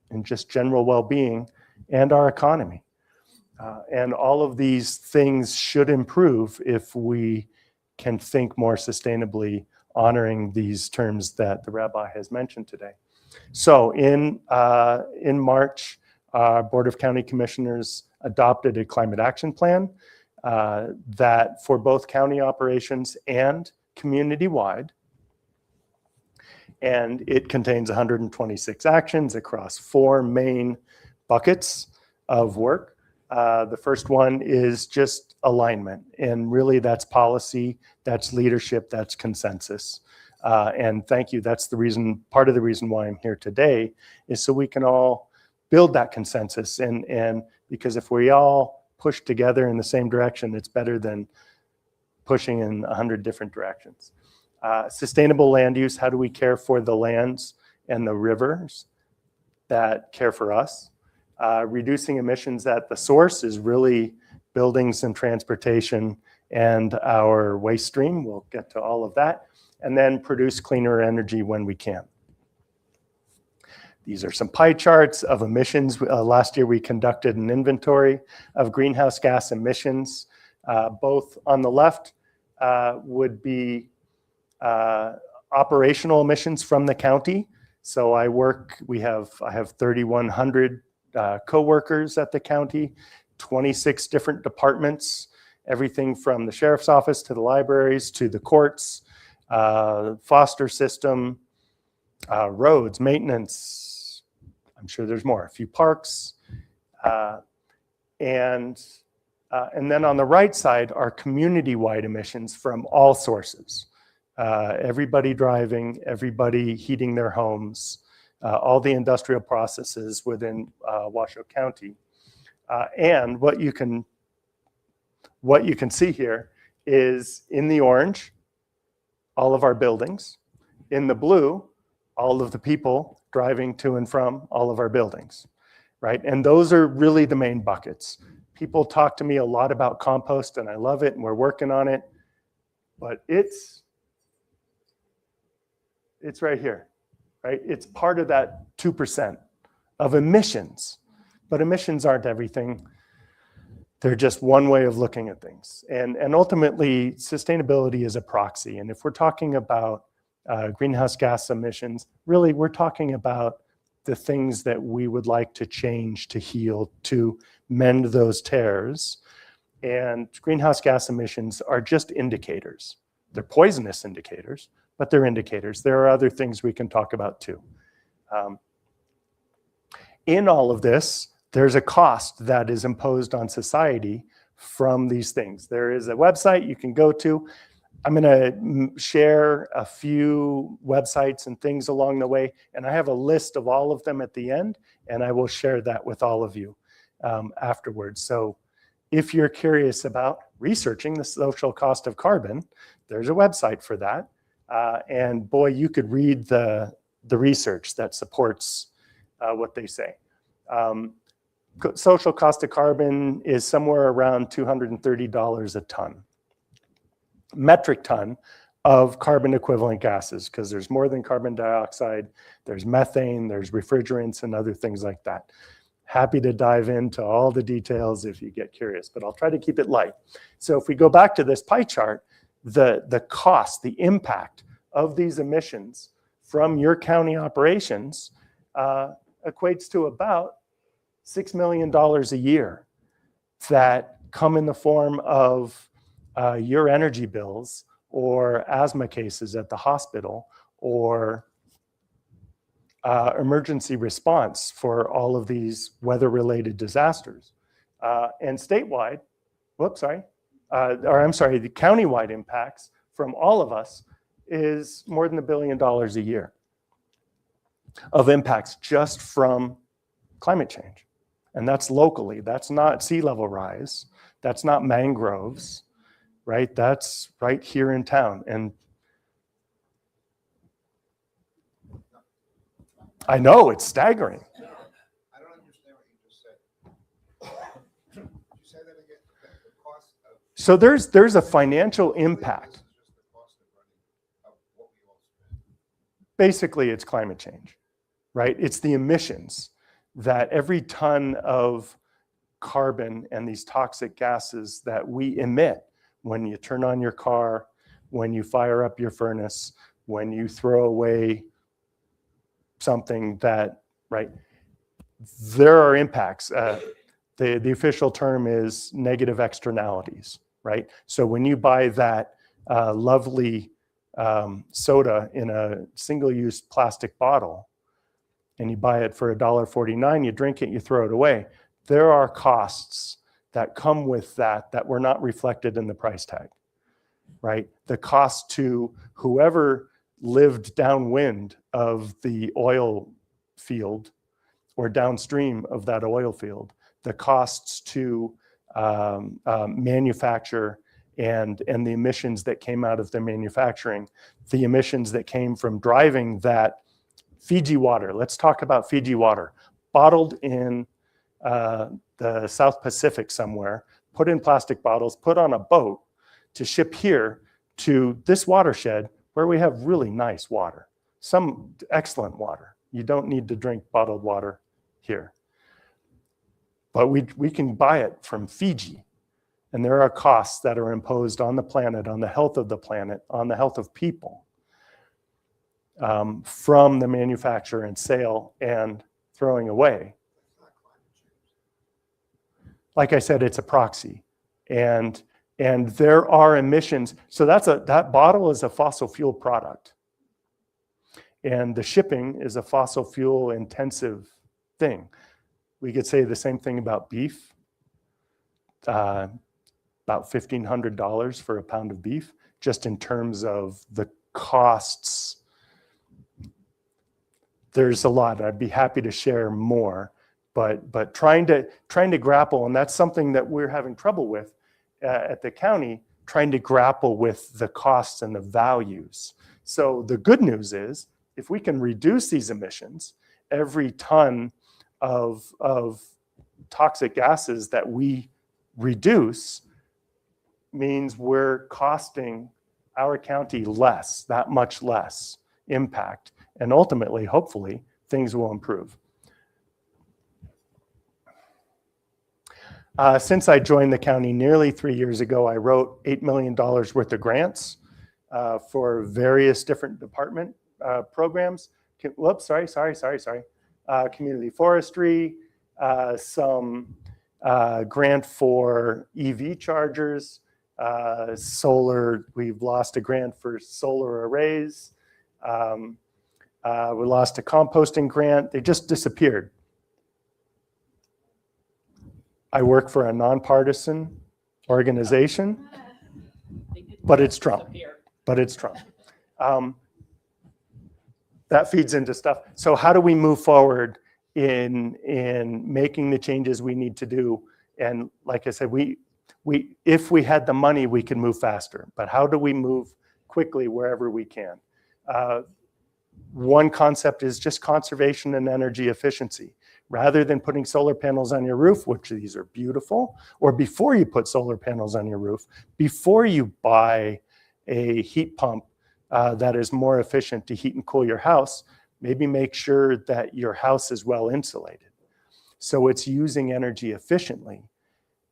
Speaker 2: and just general well-being and our economy. And all of these things should improve if we can think more sustainably, honoring these terms that the rabbi has mentioned today. So in March, our Board of County Commissioners adopted a climate action plan that for both county operations and community-wide. And it contains 126 actions across 4 main buckets of work. The first one is just alignment, and really that's policy, that's leadership, that's consensus. And thank you, that's the reason, part of the reason why I'm here today is so we can all build that consensus, and because if we all push together in the same direction, it's better than pushing in 100 different directions. Sustainable land use, how do we care for the lands and the rivers that care for us? Reducing emissions at the source is really buildings and transportation and our waste stream. We'll get to all of that. And then produce cleaner energy when we can. These are some pie charts of emissions. Last year we conducted an inventory of greenhouse gas emissions. Both on the left would be operational emissions from the county. So I have 3,100 co-workers at the county, 26 different departments, everything from the sheriff's office to the libraries to the courts, foster system, roads, maintenance, I'm sure there's more, a few parks. And then on the right side are community-wide emissions from all sources. Everybody driving, everybody heating their homes, all the industrial processes within Washoe County. And what you can see here is in the orange, all of our buildings. In the blue, all of the people driving to and from all of our buildings, right? And those are really the main buckets. People talk to me a lot about compost, and I love it, and we're working on it, but it's right here, right? It's part of that 2% of emissions, but emissions aren't everything. They're just one way of looking at things. And ultimately, sustainability is a proxy. And if we're talking about greenhouse gas emissions, really we're talking about the things that we would like to change, to heal, to mend those tears. And greenhouse gas emissions are just indicators. They're poisonous indicators, but they're indicators. There are other things we can talk about too. In all of this, there's a cost that is imposed on society from these things. There is a website you can go to. I'm going to share a few websites and things along the way, and I have a list of all of them at the end, and I will share that with all of you afterwards. So if you're curious about researching the social cost of carbon, there's a website for that. And boy, you could read the research that supports what they say. Social cost of carbon is somewhere around $230 a ton. Metric ton of carbon equivalent gases, because there's more than carbon dioxide, there's methane, there's refrigerants and other things like that. Happy to dive into all the details if you get curious, but I'll try to keep it light. So if we go back to this pie chart, the cost, the impact of these emissions from your county operations equates to about $6 million a year that come in the form of your energy bills or asthma cases at the hospital or emergency response for all of these weather-related disasters. And statewide, the countywide impacts from all of us is more than $1 billion a year of impacts just from climate change. And that's locally. That's not sea level rise. That's not mangroves, right? That's right here in town. And I know, it's staggering.
Speaker 6: I don't understand what you just said. Did you say that again? The cost of.
Speaker 2: So there's a financial impact.
Speaker 6: This is just the cost of running of what we all spend.
Speaker 2: Basically, it's climate change, right? It's the emissions that every ton of carbon and these toxic gases that we emit when you turn on your car, when you fire up your furnace, when you throw away something that, right, there are impacts. The official term is negative externalities, right? So when you buy that lovely soda in a single-use plastic bottle and you buy it for $1.49, you drink it, you throw it away. There are costs that come with that were not reflected in the price tag, right? The cost to whoever lived downwind of the oil field or downstream of that oil field, the costs to manufacture and the emissions that came out of their manufacturing, the emissions that came from driving that Fiji water. Let's talk about Fiji water, bottled in the South Pacific somewhere, put in plastic bottles, put on a boat to ship here to this watershed where we have really nice water, some excellent water. You don't need to drink bottled water here. But we can buy it from Fiji. And there are costs that are imposed on the planet, on the health of the planet, on the health of people from the manufacture and sale and throwing away. Like I said, it's a proxy. And there are emissions. So that bottle is a fossil fuel product. And the shipping is a fossil fuel intensive thing. We could say the same thing about beef. About $1,500 for a pound of beef, just in terms of the costs. There's a lot. I'd be happy to share more, but trying to grapple, and that's something that we're having trouble with at the county, trying to grapple with the costs and the values. So the good news is, if we can reduce these emissions, every ton of toxic gases that we reduce means we're costing our county less, that much less impact. And ultimately, hopefully, things will improve. Since I joined the county nearly 3 years ago, I wrote $8 million worth of grants for various different department programs. Community forestry, some grant for EV chargers, solar. We've lost a grant for solar arrays. We lost a composting grant. They just disappeared. I work for a nonpartisan organization, but it's Trump. That feeds into stuff. So how do we move forward in making the changes we need to do? And like I said, if we had the money, we could move faster. But how do we move quickly wherever we can? One concept is just conservation and energy efficiency. Rather than putting solar panels on your roof, which these are beautiful, or before you put solar panels on your roof, before you buy a heat pump that is more efficient to heat and cool your house, maybe make sure that your house is well insulated. So it's using energy efficiently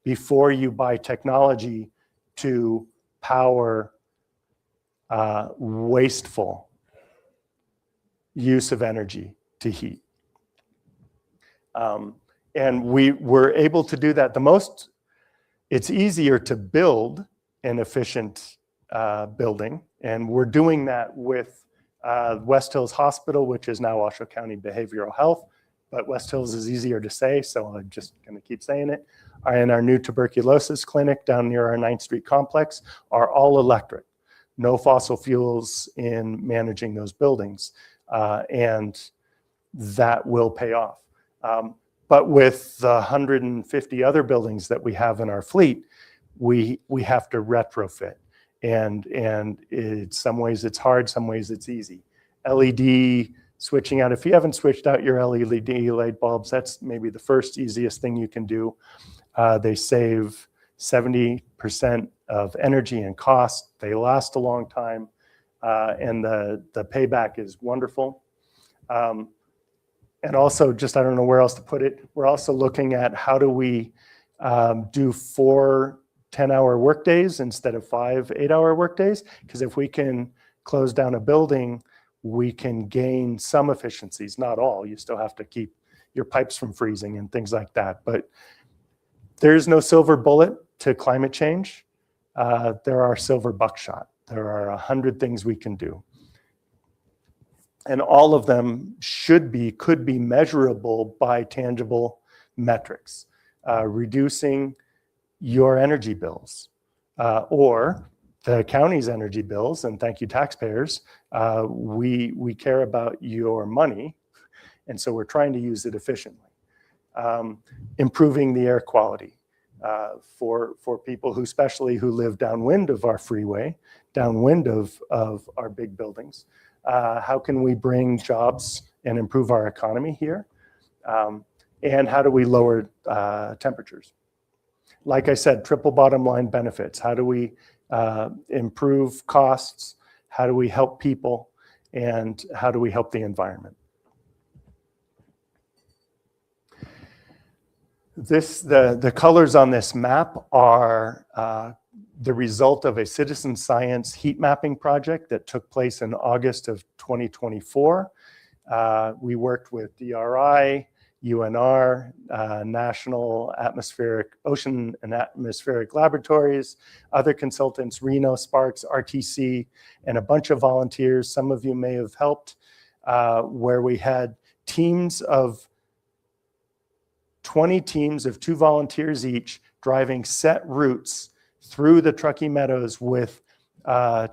Speaker 2: before you buy technology to power wasteful use of energy to heat. And we were able to do that. It's easier to build and efficient building. And we're doing that with West Hills Hospital, which is now Washoe County Behavioral Health, but West Hills is easier to say, so I'm just going to keep saying it. And our new tuberculosis clinic down near our 9th Street complex are all electric. No fossil fuels in managing those buildings, and that will pay off. But with the 150 other buildings that we have in our fleet, we have to retrofit. And in some ways it's hard, some ways it's easy. LED switching out. If you haven't switched out your LED light bulbs, that's maybe the first easiest thing you can do. They save 70% of energy and cost. They last a long time, and the payback is wonderful. And also, just I don't know where else to put it, we're also looking at how do we do 4 10-hour workdays instead of 5 8-hour workdays, because if we can close down a building, we can gain some efficiencies, not all. You still have to keep your pipes from freezing and things like that. But there's no silver bullet to climate change. There are silver buckshot. There are 100 things we can do. And all of them could be measurable by tangible metrics. Reducing your energy bills or the county's energy bills, and thank you taxpayers, we care about your money, and so we're trying to use it efficiently. Improving the air quality for people who, especially who live downwind of our freeway, downwind of our big buildings. How can we bring jobs and improve our economy here? And how do we lower temperatures? Like I said, triple bottom line benefits. How do we improve costs? How do we help people? And how do we help the environment? The colors on this map are the result of a citizen science heat mapping project that took place in August of 2024. We worked with DRI, UNR, National Ocean and Atmospheric Laboratories, other consultants, Reno, Sparks, RTC, and a bunch of volunteers. Some of you may have helped, where we had teams of 20 teams of 2 volunteers each driving set routes through the Truckee Meadows with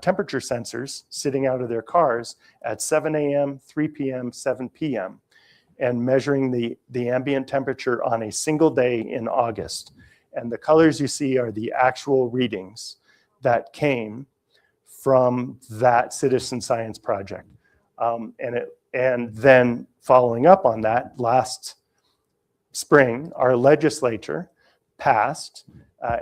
Speaker 2: temperature sensors sitting out of their cars at 7 a.m., 3 p.m., 7 p.m. and measuring the ambient temperature on a single day in August. And the colors you see are the actual readings that came from that citizen science project. And then following up on that, last spring, our legislature passed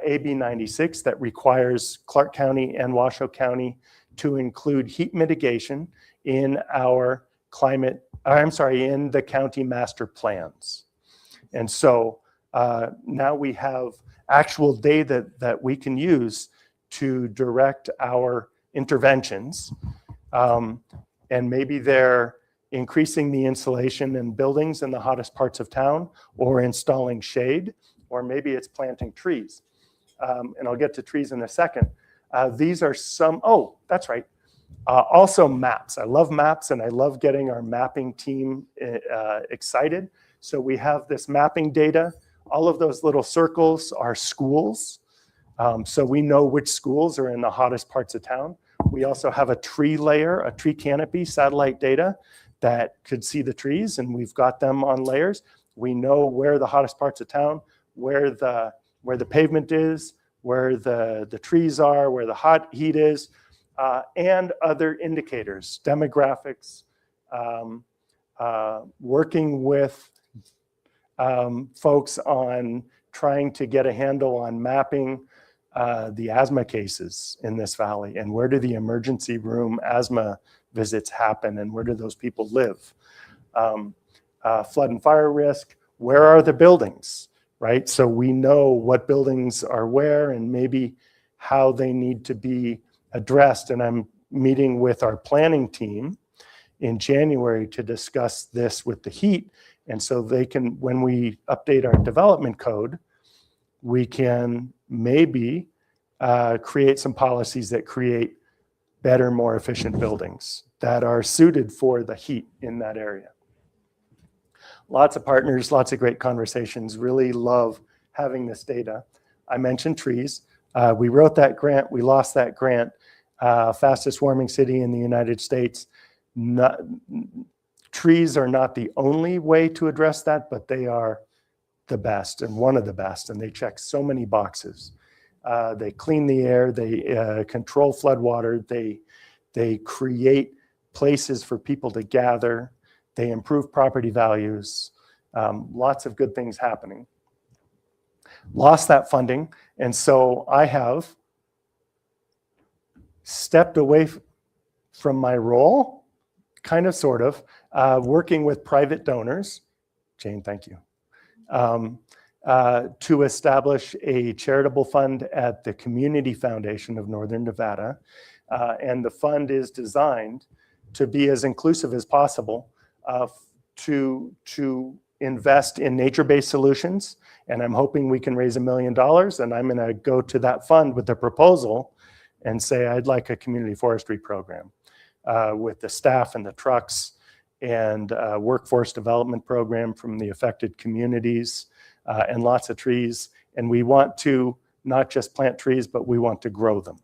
Speaker 2: AB 96 that requires Clark County and Washoe County to include heat mitigation in our in the county master plans. And so now we have actual data that we can use to direct our interventions. And maybe they're increasing the insulation in buildings in the hottest parts of town, or installing shade, or maybe it's planting trees. And I'll get to trees in a second. These are some, oh, that's right. Also maps. I love maps, and I love getting our mapping team excited. So we have this mapping data. All of those little circles are schools. So we know which schools are in the hottest parts of town. We also have a tree layer, a tree canopy, satellite data that could see the trees, and we've got them on layers. We know where the hottest parts of town, where the pavement is, where the trees are, where the hot heat is, and other indicators, demographics, working with folks on trying to get a handle on mapping the asthma cases in this valley, and where do the emergency room asthma visits happen, and where do those people live? Flood and fire risk, where are the buildings, right? So we know what buildings are where and maybe how they need to be addressed. And I'm meeting with our planning team in January to discuss this with the heat. And so they can, when we update our development code, we can maybe create some policies that create better, more efficient buildings that are suited for the heat in that area. Lots of partners, lots of great conversations, really love having this data. I mentioned trees. We wrote that grant, we lost that grant. Fastest warming city in the United States. Trees are not the only way to address that, but they are the best and one of the best, and they check so many boxes. They clean the air, they control floodwater, they create places for people to gather, they improve property values, lots of good things happening. Lost that funding, and so I have stepped away from my role, kind of, sort of, working with private donors, Jane, thank you, to establish a charitable fund at the Community Foundation of Northern Nevada. And the fund is designed to be as inclusive as possible, to invest in nature-based solutions. And I'm hoping we can raise $1 million, and I'm gonna go to that fund with a proposal and say, I'd like a community forestry program with the staff and the trucks, and a workforce development program from the affected communities, and lots of trees. And we want to not just plant trees, but we want to grow them,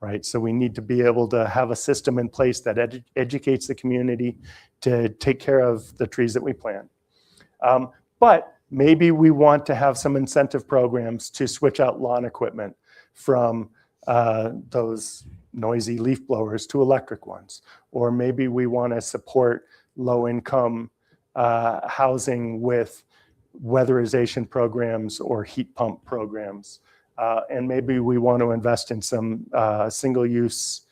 Speaker 2: right? So we need to be able to have a system in place that educates the community to take care of the trees that we plant. But maybe we want to have some incentive programs to switch out lawn equipment from those noisy leaf blowers to electric ones. Or maybe we want to support low-income housing with weatherization programs or heat pump programs. And maybe we want to invest in some single-use,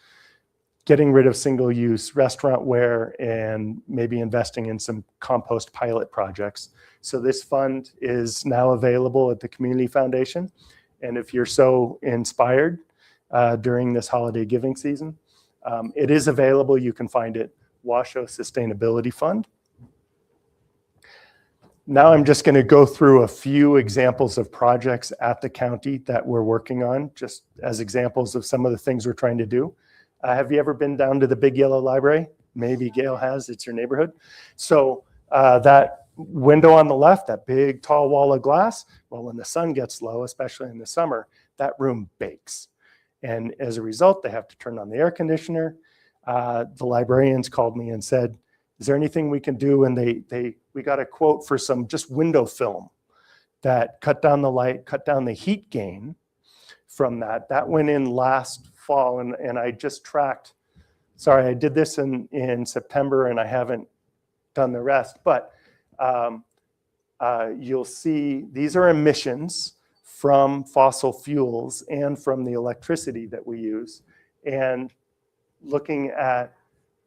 Speaker 2: getting rid of single-use restaurantware, and maybe investing in some compost pilot projects. So this fund is now available at the Community Foundation. And if you're so inspired during this holiday giving season, it is available. You can find it, Washoe Sustainability Fund. Now I'm just going to go through a few examples of projects at the county that we're working on, just as examples of some of the things we're trying to do. Have you ever been down to the Big Yellow Library? Maybe Gail has, it's your neighborhood. So that window on the left, that big tall wall of glass, well, when the sun gets low, especially in the summer, that room bakes. And as a result, they have to turn on the air conditioner. The librarians called me and said, is there anything we can do? And we got a quote for some just window film that cut down the light, cut down the heat gain from that. That went in last fall, and I just tracked, sorry, I did this in September and I haven't done the rest, but you'll see these are emissions from fossil fuels and from the electricity that we use. And looking at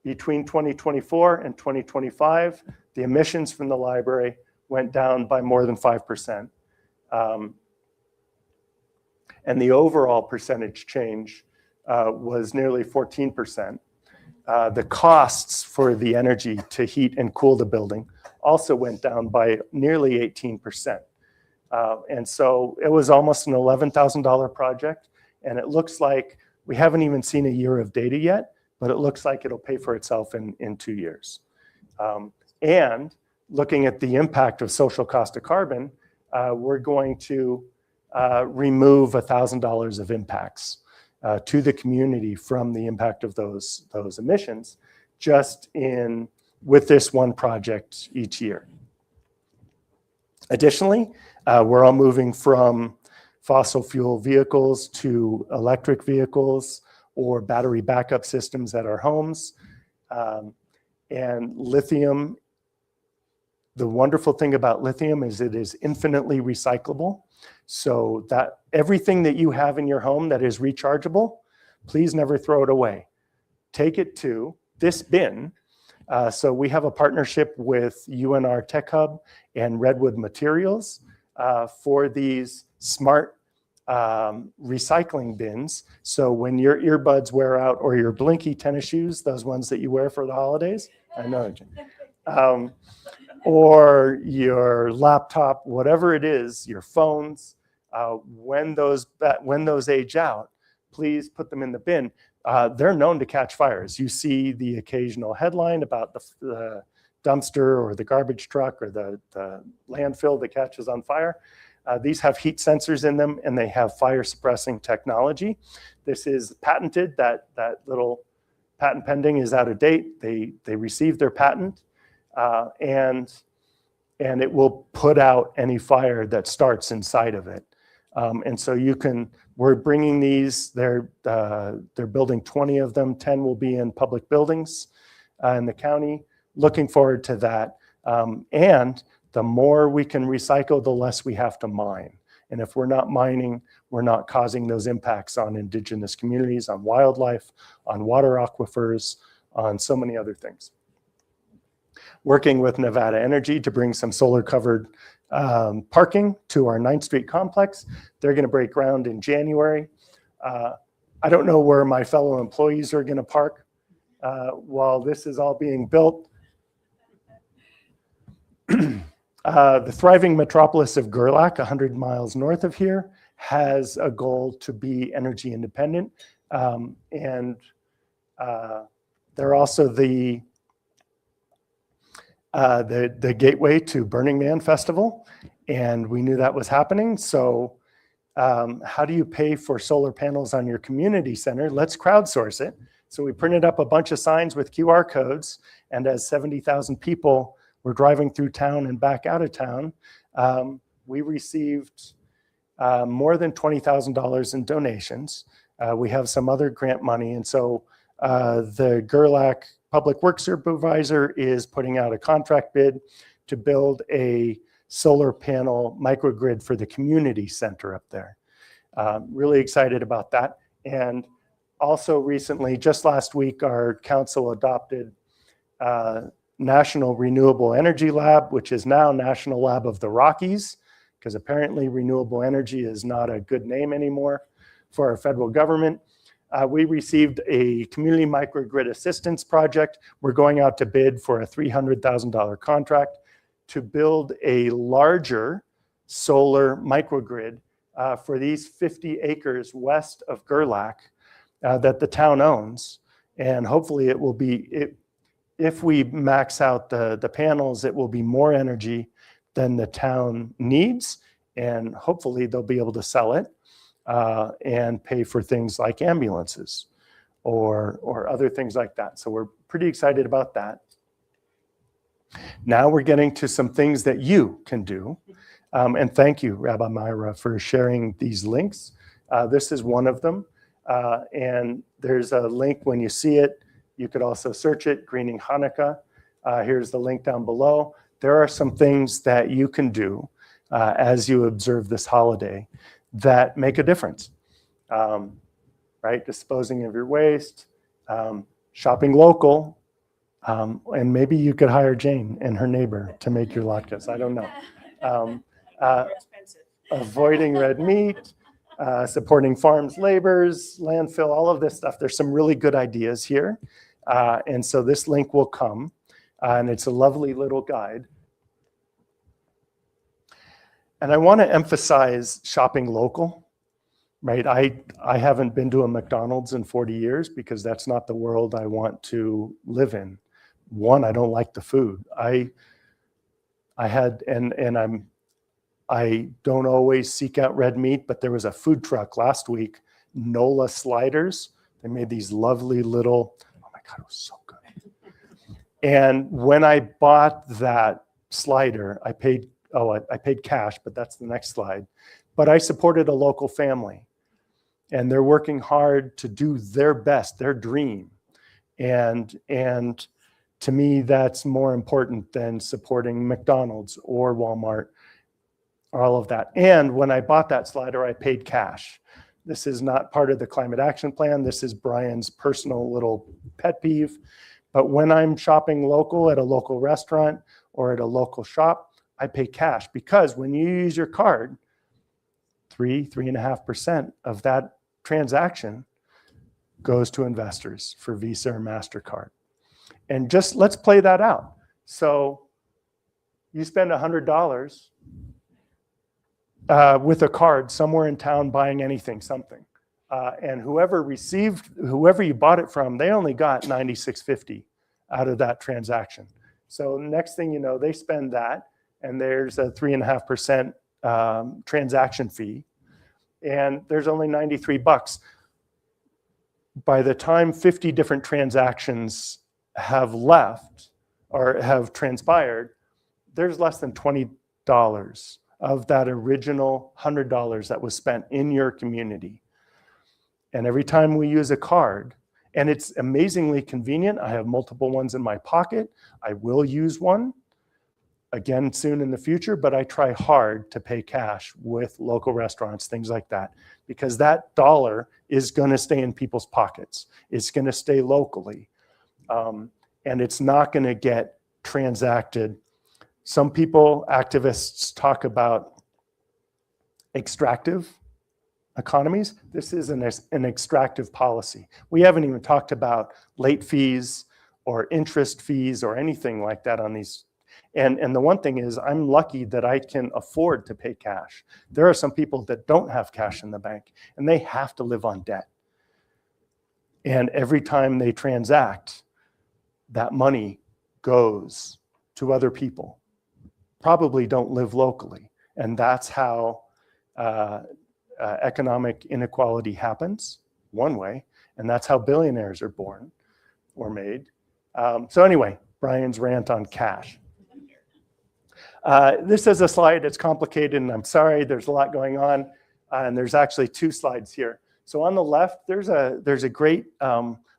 Speaker 2: between 2024 and 2025, the emissions from the library went down by more than 5%. And the overall percentage change was nearly 14%. The costs for the energy to heat and cool the building also went down by nearly 18%. And so it was almost an $11,000 project. And it looks like we haven't even seen a year of data yet, but it looks like it'll pay for itself in 2 years. And looking at the impact of social cost of carbon, we're going to remove $1,000 of impacts to the community from the impact of those emissions, just with this one project each year. Additionally, we're all moving from fossil fuel vehicles to electric vehicles or battery backup systems at our homes. And lithium, the wonderful thing about lithium is it is infinitely recyclable. So that everything that you have in your home that is rechargeable, please never throw it away. Take it to this bin. So we have a partnership with UNR Tech Hub and Redwood Materials for these smart recycling bins. So when your earbuds wear out, or your blinky tennis shoes, those ones that you wear for the holidays, I know, or your laptop, whatever it is, your phones, When those age out, please put them in the bin. They're known to catch fires. You see the occasional headline about the dumpster or the garbage truck or the landfill that catches on fire. These have heat sensors in them, and they have fire suppressing technology. This is patented. That little patent pending is out of date. They received their patent, and it will put out any fire that starts inside of it. And so we're bringing these. They're building 20 of them. 10 will be in public buildings in the county. Looking forward to that. And the more we can recycle, the less we have to mine. And if we're not mining, we're not causing those impacts on indigenous communities, on wildlife, on water aquifers, on so many other things. Working with Nevada Energy to bring some solar covered parking to our 9th Street complex. They're going to break ground in January. I don't know where my fellow employees are going to park while this is all being built. The thriving metropolis of Gerlach, 100 miles north of here, has a goal to be energy independent. And they're also the gateway to Burning Man Festival. And we knew that was happening. So how do you pay for solar panels on your community center? Let's crowdsource it. So we printed up a bunch of signs with QR codes. And as 70,000 people were driving through town and back out of town, we received more than $20,000 in donations. We have some other grant money. And so the Gerlach Public Works Supervisor is putting out a contract bid to build a solar panel microgrid for the community center up there. Really excited about that. And also recently, just last week, our council adopted National Renewable Energy Lab, which is now National Lab of the Rockies, because apparently renewable energy is not a good name anymore for our federal government. We received a community microgrid assistance project. We're going out to bid for a $300,000 contract to build a larger solar microgrid for these 50 acres west of Gerlach that the town owns. And hopefully it will be, if we max out the panels, it will be more energy than the town needs. And hopefully they'll be able to sell it and pay for things like ambulances or other things like that. So we're pretty excited about that. Now we're getting to some things that you can do. And thank you, Rabbi Myra, for sharing these links. This is one of them. And there's a link when you see it. You could also search it, Greening Hanukkah. Here's the link down below. There are some things that you can do as you observe this holiday that make a difference, right? Disposing of your waste, shopping local, and maybe you could hire Jane and her neighbor to make your latkes. I don't know. Avoiding red meat, supporting farms, laborers, landfill, all of this stuff. There's some really good ideas here. And so this link will come, and it's a lovely little guide. And I want to emphasize shopping local, right? I haven't been to a McDonald's in 40 years because that's not the world I want to live in. One, I don't like the food. I don't always seek out red meat, but there was a food truck last week, NOLA sliders. They made these lovely little, oh my God, it was so good. And when I bought that slider, I paid cash, but that's the next slide. But I supported a local family, and they're working hard to do their best, their dream. And to me, that's more important than supporting McDonald's or Walmart, all of that. And when I bought that slider, I paid cash. This is not part of the climate action plan. This is Brian's personal little pet peeve. But when I'm shopping local at a local restaurant or at a local shop, I pay cash, because when you use your card, 3.5% of that transaction goes to investors for Visa or MasterCard. And just let's play that out. So you spend $100, with a card somewhere in town buying anything, something. And whoever you bought it from, they only got $96.50 out of that transaction. So next thing you know, they spend that, and there's a 3.5% transaction fee, and there's only $93. By the time 50 different transactions have left or have transpired, there's less than $20 of that original $100 that was spent in your community. And every time we use a card, and it's amazingly convenient, I have multiple ones in my pocket. I will use one again soon in the future, but I try hard to pay cash with local restaurants, things like that, because that dollar is going to stay in people's pockets. It's going to stay locally, and it's not going to get transacted. Some people, activists, talk about extractive economies. This is an extractive policy. We haven't even talked about late fees or interest fees or anything like that on these. And the one thing is, I'm lucky that I can afford to pay cash. There are some people that don't have cash in the bank, and they have to live on debt. And every time they transact, that money goes to other people, probably don't live locally. And that's how economic inequality happens, one way, and that's how billionaires are born or made. So anyway, Brian's rant on cash. This is a slide that's complicated, and I'm sorry, there's a lot going on, and there's actually two slides here. So on the left, there's a great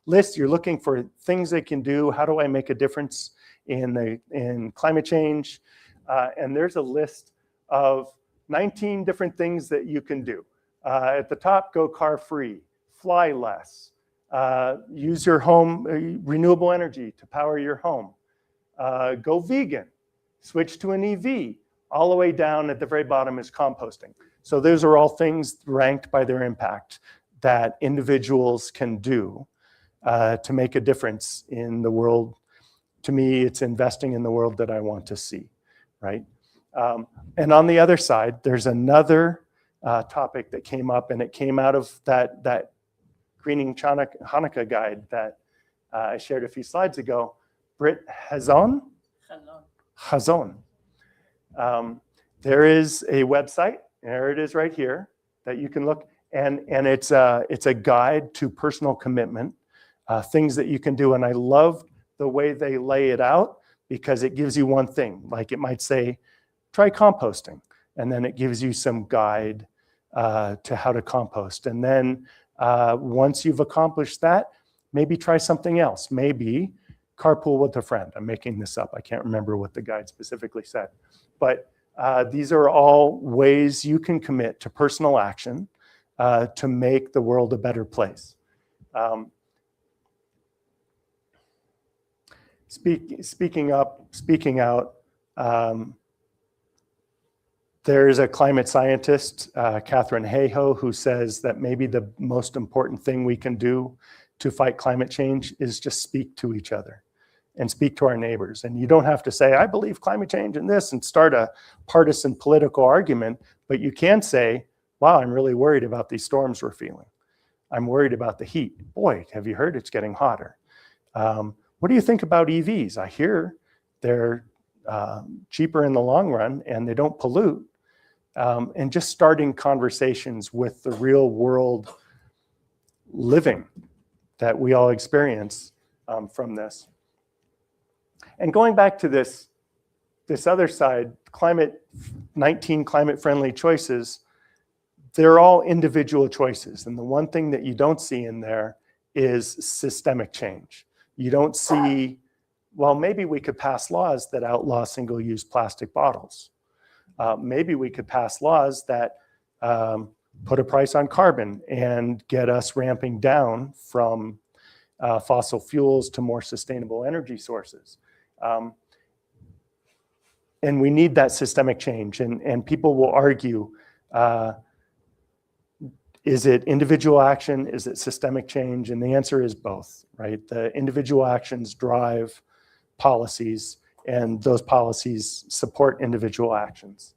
Speaker 2: list. You're looking for things they can do. How do I make a difference in climate change? And there's a list of 19 different things that you can do. At the top, go car free, fly less, use your home renewable energy to power your home, go vegan, switch to an EV. All the way down at the very bottom is composting. So those are all things ranked by their impact that individuals can do to make a difference in the world. To me, it's investing in the world that I want to see, right? And on the other side, there's another topic that came up, and it came out of that Greening Hanukkah guide that I shared a few slides ago. Brit Hazon. There is a website, there it is right here, that you can look, and it's a guide to personal commitment, things that you can do. And I love the way they lay it out, because it gives you one thing. Like it might say, try composting, and then it gives you some guide to how to compost. And then once you've accomplished that, maybe try something else. Maybe carpool with a friend. I'm making this up. I can't remember what the guide specifically said. But these are all ways you can commit to personal action to make the world a better place. Speaking out, there's a climate scientist, Catherine Hayhoe, who says that maybe the most important thing we can do to fight climate change is just speak to each other and speak to our neighbors. And you don't have to say, I believe climate change in this, and start a partisan political argument, but you can say, wow, I'm really worried about these storms we're feeling. I'm worried about the heat. Boy, have you heard it's getting hotter? What do you think about EVs? I hear they're cheaper in the long run and they don't pollute. And just starting conversations with the real world living that we all experience from this. And going back to this other side, 19 climate-friendly choices, they're all individual choices. And the one thing that you don't see in there is systemic change. You don't see, well, maybe we could pass laws that outlaw single-use plastic bottles. Maybe we could pass laws that put a price on carbon and get us ramping down from fossil fuels to more sustainable energy sources. And we need that systemic change. And people will argue, is it individual action? Is it systemic change? And the answer is both, right? The individual actions drive policies, and those policies support individual actions.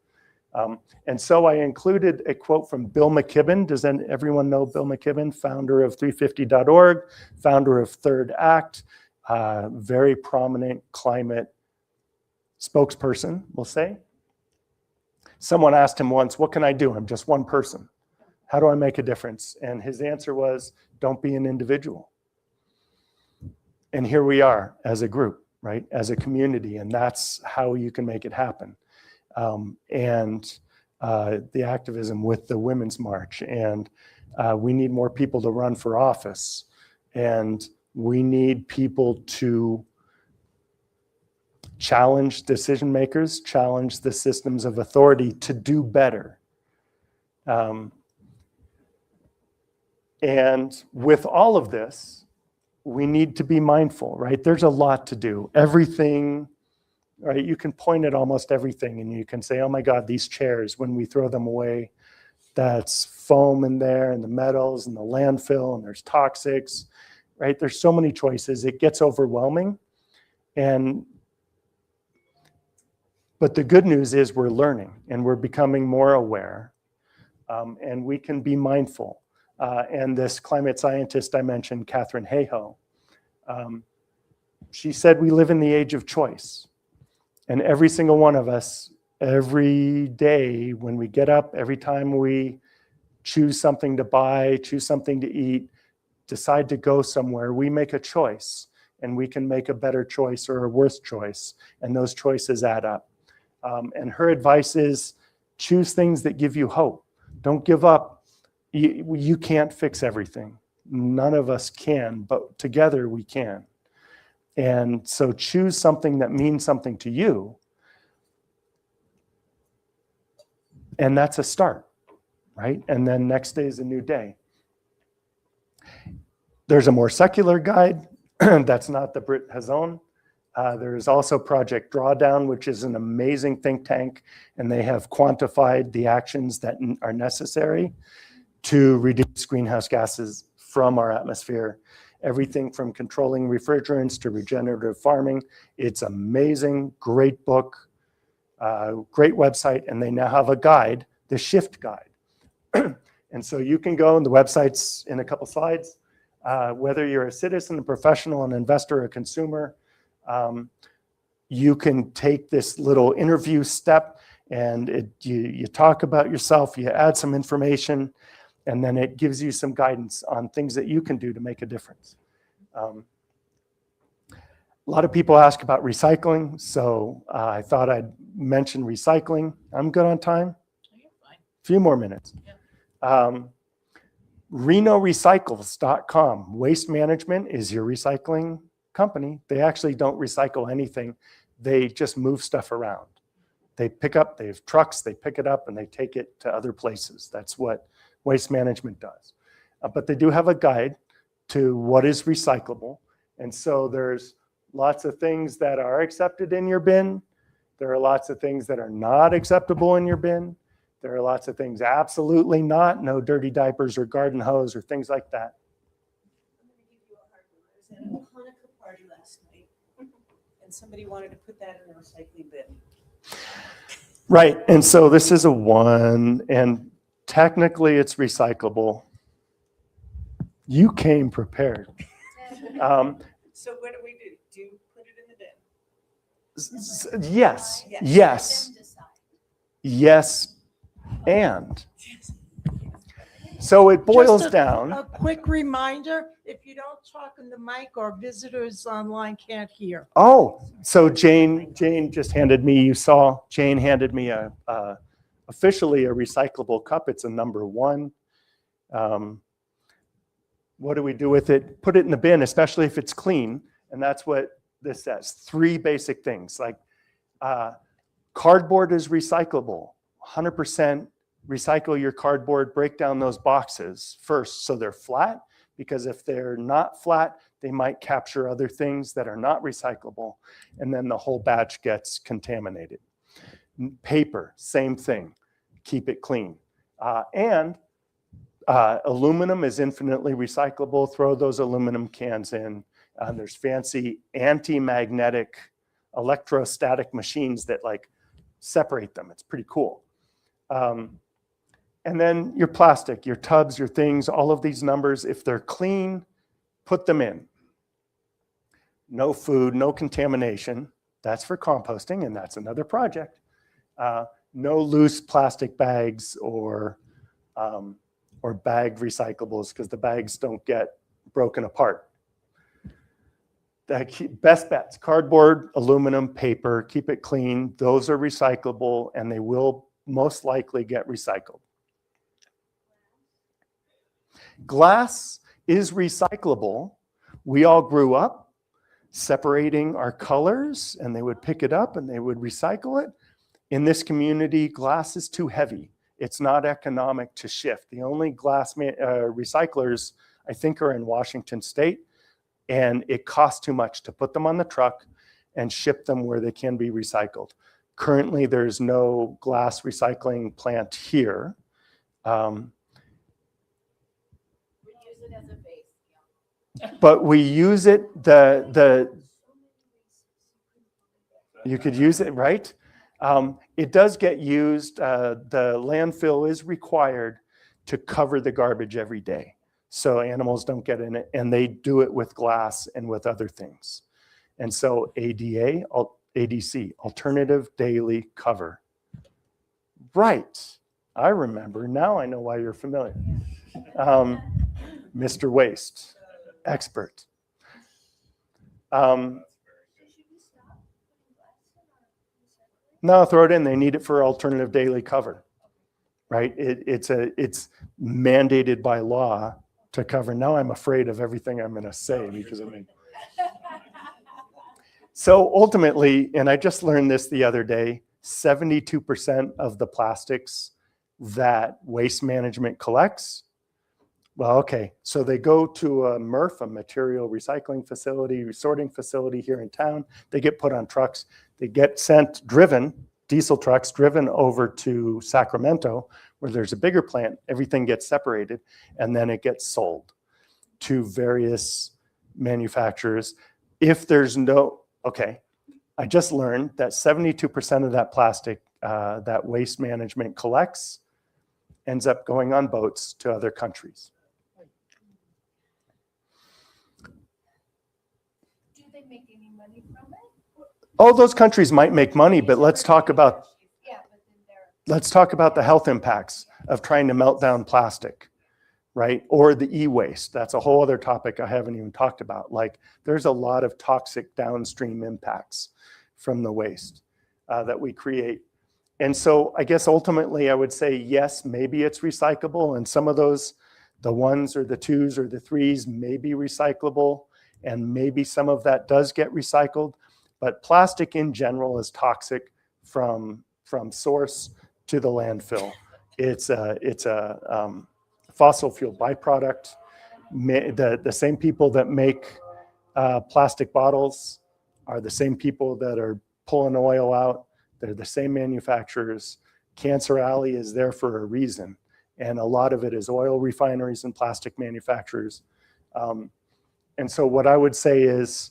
Speaker 2: And so I included a quote from Bill McKibben. Does everyone know Bill McKibben, founder of 350.org, founder of Third Act, very prominent climate spokesperson, we'll say. Someone asked him once, what can I do? I'm just one person. How do I make a difference? And his answer was, don't be an individual. And here we are as a group, right? As a community, and that's how you can make it happen. And the activism with the Women's March, and we need more people to run for office, and we need people to challenge decision makers, challenge the systems of authority to do better. And with all of this, we need to be mindful, right? There's a lot to do. Everything, right? You can point at almost everything and you can say, oh my God, these chairs, when we throw them away, that's foam in there and the metals and the landfill and there's toxics, right? There's so many choices. It gets overwhelming. But the good news is we're learning and we're becoming more aware, and we can be mindful. And this climate scientist I mentioned, Catherine Hayhoe, she said we live in the age of choice. And every single one of us, every day when we get up, every time we choose something to buy, choose something to eat, decide to go somewhere, we make a choice. And we can make a better choice or a worse choice. And those choices add up. And her advice is choose things that give you hope. Don't give up. You can't fix everything. None of us can, but together we can. And so choose something that means something to you. And that's a start, right? And then next day is a new day. There's a more secular guide. That's not the Brit Hazon. There's also Project Drawdown, which is an amazing think tank, and they have quantified the actions that are necessary to reduce greenhouse gases from our atmosphere. Everything from controlling refrigerants to regenerative farming. It's amazing, great book, great website, and they now have a guide, the Shift Guide. And so you can go, and the website's in a couple slides. Whether you're a citizen, a professional, an investor, a consumer, you can take this little interview step and you talk about yourself, you add some information, and then it gives you some guidance on things that you can do to make a difference. A lot of people ask about recycling, so I thought I'd mention recycling. I'm good on time?
Speaker 1: You're fine.
Speaker 2: A few more minutes.
Speaker 1: Yeah.
Speaker 2: RenoRecycles.com. Waste Management is your recycling company. They actually don't recycle anything. They just move stuff around. They have trucks, they pick it up and they take it to other places. That's what Waste Management does. But they do have a guide to what is recyclable. And so there's lots of things that are accepted in your bin. There are lots of things that are not acceptable in your bin. There are lots of things absolutely not, no dirty diapers or garden hose or things like that.
Speaker 3: I'm going to give you a hard one. I was at a Hanukkah party last night, and somebody wanted to put that in the recycling bin.
Speaker 2: Right, and so this is a 1, and technically it's recyclable. You came prepared.
Speaker 3: So what do we do? Do you put it in the bin?
Speaker 2: Yes,
Speaker 3: Yes.
Speaker 2: yes, yes, and. So it boils
Speaker 4: Just
Speaker 2: down.
Speaker 4: A quick reminder, if you don't talk in the mic, our visitors online can't hear.
Speaker 2: Oh, so Jane just handed me, you saw, Jane handed me officially a recyclable cup. It's a number 1. What do we do with it? Put it in the bin, especially if it's clean. And that's what this says. 3 basic things, like cardboard is recyclable. 100% recycle your cardboard, break down those boxes first so they're flat, because if they're not flat, they might capture other things that are not recyclable, and then the whole batch gets contaminated. Paper, same thing, keep it clean. And aluminum is infinitely recyclable. Throw those aluminum cans in. There's fancy anti-magnetic electrostatic machines that like separate them. It's pretty cool. And then your plastic, your tubs, your things, all of these numbers, if they're clean, put them in. No food, no contamination. That's for composting, and that's another project. No loose plastic bags or bag recyclables, because the bags don't get broken apart. Best bets, cardboard, aluminum, paper, keep it clean. Those are recyclable, and they will most likely get recycled. Glass is recyclable. We all grew up separating our colors, and they would pick it up and they would recycle it. In this community, glass is too heavy. It's not economic to shift. The only glass recyclers, I think, are in Washington State, and it costs too much to put them on the truck and ship them where they can be recycled. Currently, there's no glass recycling plant here. But we use it, you could use it, right? It does get used. The landfill is required to cover the garbage every day, so animals don't get in it, and they do it with glass and with other things. And so ADC, alternative daily cover. Right, I remember. Now I know why you're familiar. Mr. Waste, expert. No, throw it in. They need it for alternative daily cover, right? It's mandated by law to cover. Now I'm afraid of everything I'm going to say because I mean. So ultimately, and I just learned this the other day, 72% of the plastics that Waste Management collects, well, okay, so they go to a MRF, a material recycling facility, sorting facility here in town. They get put on trucks. They get sent, driven, diesel trucks, driven over to Sacramento, where there's a bigger plant. Everything gets separated, and then it gets sold to various manufacturers. If there's no, okay, I just learned that 72% of that plastic that Waste Management collects ends up going on boats to other countries.
Speaker 5: Do they make any money from it?
Speaker 2: Oh, those countries might make money, but let's talk about
Speaker 5: Yeah, but then
Speaker 2: the health impacts of trying to melt down plastic, right? Or the e-waste. That's a whole other topic I haven't even talked about. Like, there's a lot of toxic downstream impacts from the waste that we create. And so I guess ultimately I would say, yes, maybe it's recyclable. And some of those, the ones or the twos or the threes may be recyclable. And maybe some of that does get recycled. But plastic in general is toxic from source to the landfill. It's a fossil fuel byproduct. The same people that make plastic bottles are the same people that are pulling oil out. They're the same manufacturers. Cancer Alley is there for a reason. And a lot of it is oil refineries and plastic manufacturers. And so what I would say is,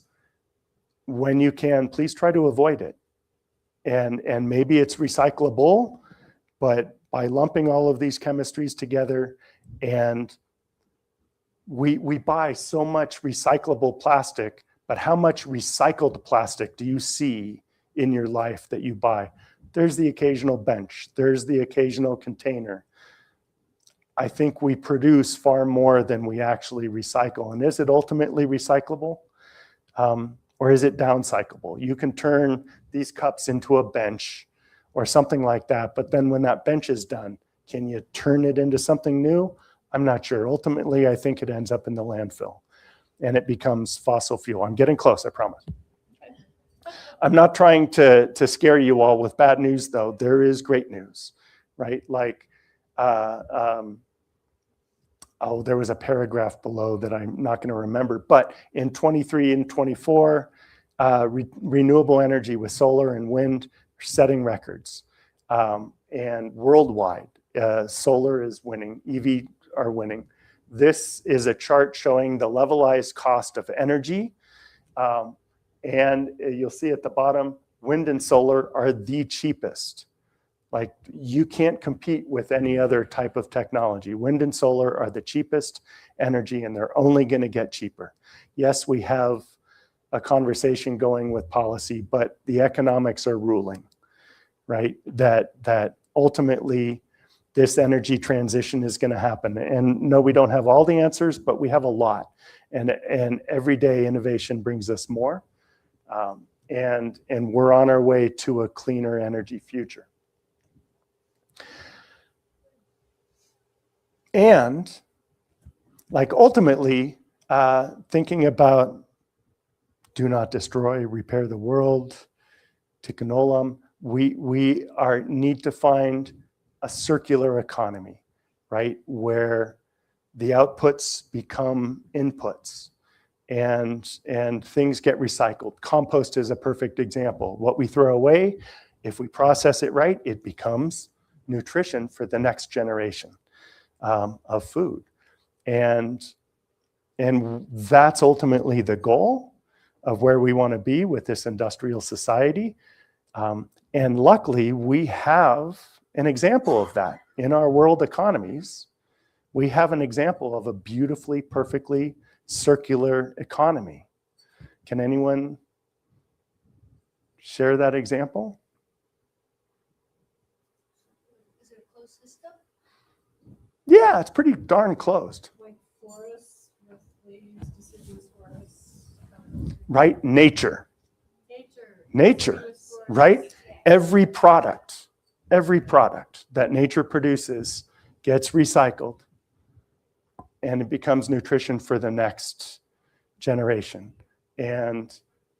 Speaker 2: when you can, please try to avoid it. And maybe it's recyclable, but by lumping all of these chemistries together, and we buy so much recyclable plastic, but how much recycled plastic do you see in your life that you buy? There's the occasional bench. There's the occasional container. I think we produce far more than we actually recycle. And is it ultimately recyclable? Or is it downcyclable? You can turn these cups into a bench or something like that, but then when that bench is done, can you turn it into something new? I'm not sure. Ultimately, I think it ends up in the landfill and it becomes fossil fuel. I'm getting close, I promise. I'm not trying to scare you all with bad news, though. There is great news, right? Like, there was a paragraph below that I'm not going to remember, but in 23 and 24, renewable energy with solar and wind are setting records. And worldwide, solar is winning, EV are winning. This is a chart showing the levelized cost of energy. And you'll see at the bottom, wind and solar are the cheapest. Like, you can't compete with any other type of technology. Wind and solar are the cheapest energy, and they're only going to get cheaper. Yes, we have a conversation going with policy, but the economics are ruling, right? That ultimately this energy transition is going to happen. And no, we don't have all the answers, but we have a lot. And everyday innovation brings us more. And we're on our way to a cleaner energy future. And like ultimately, thinking about do not destroy, repair the world, tikkun olam, we need to find a circular economy, right? Where the outputs become inputs and things get recycled. Compost is a perfect example. What we throw away, if we process it right, it becomes nutrition for the next generation of food. And that's ultimately the goal of where we want to be with this industrial society. And luckily, we have an example of that in our world economies. We have an example of a beautifully, perfectly circular economy. Can anyone share that example?
Speaker 5: Is it a closed system?
Speaker 2: Yeah, it's pretty darn closed.
Speaker 4: Like forests with leaves, deciduous forests.
Speaker 2: Right? Nature,
Speaker 5: Nature.
Speaker 2: right? Every product that nature produces gets recycled and it becomes nutrition for the next generation. And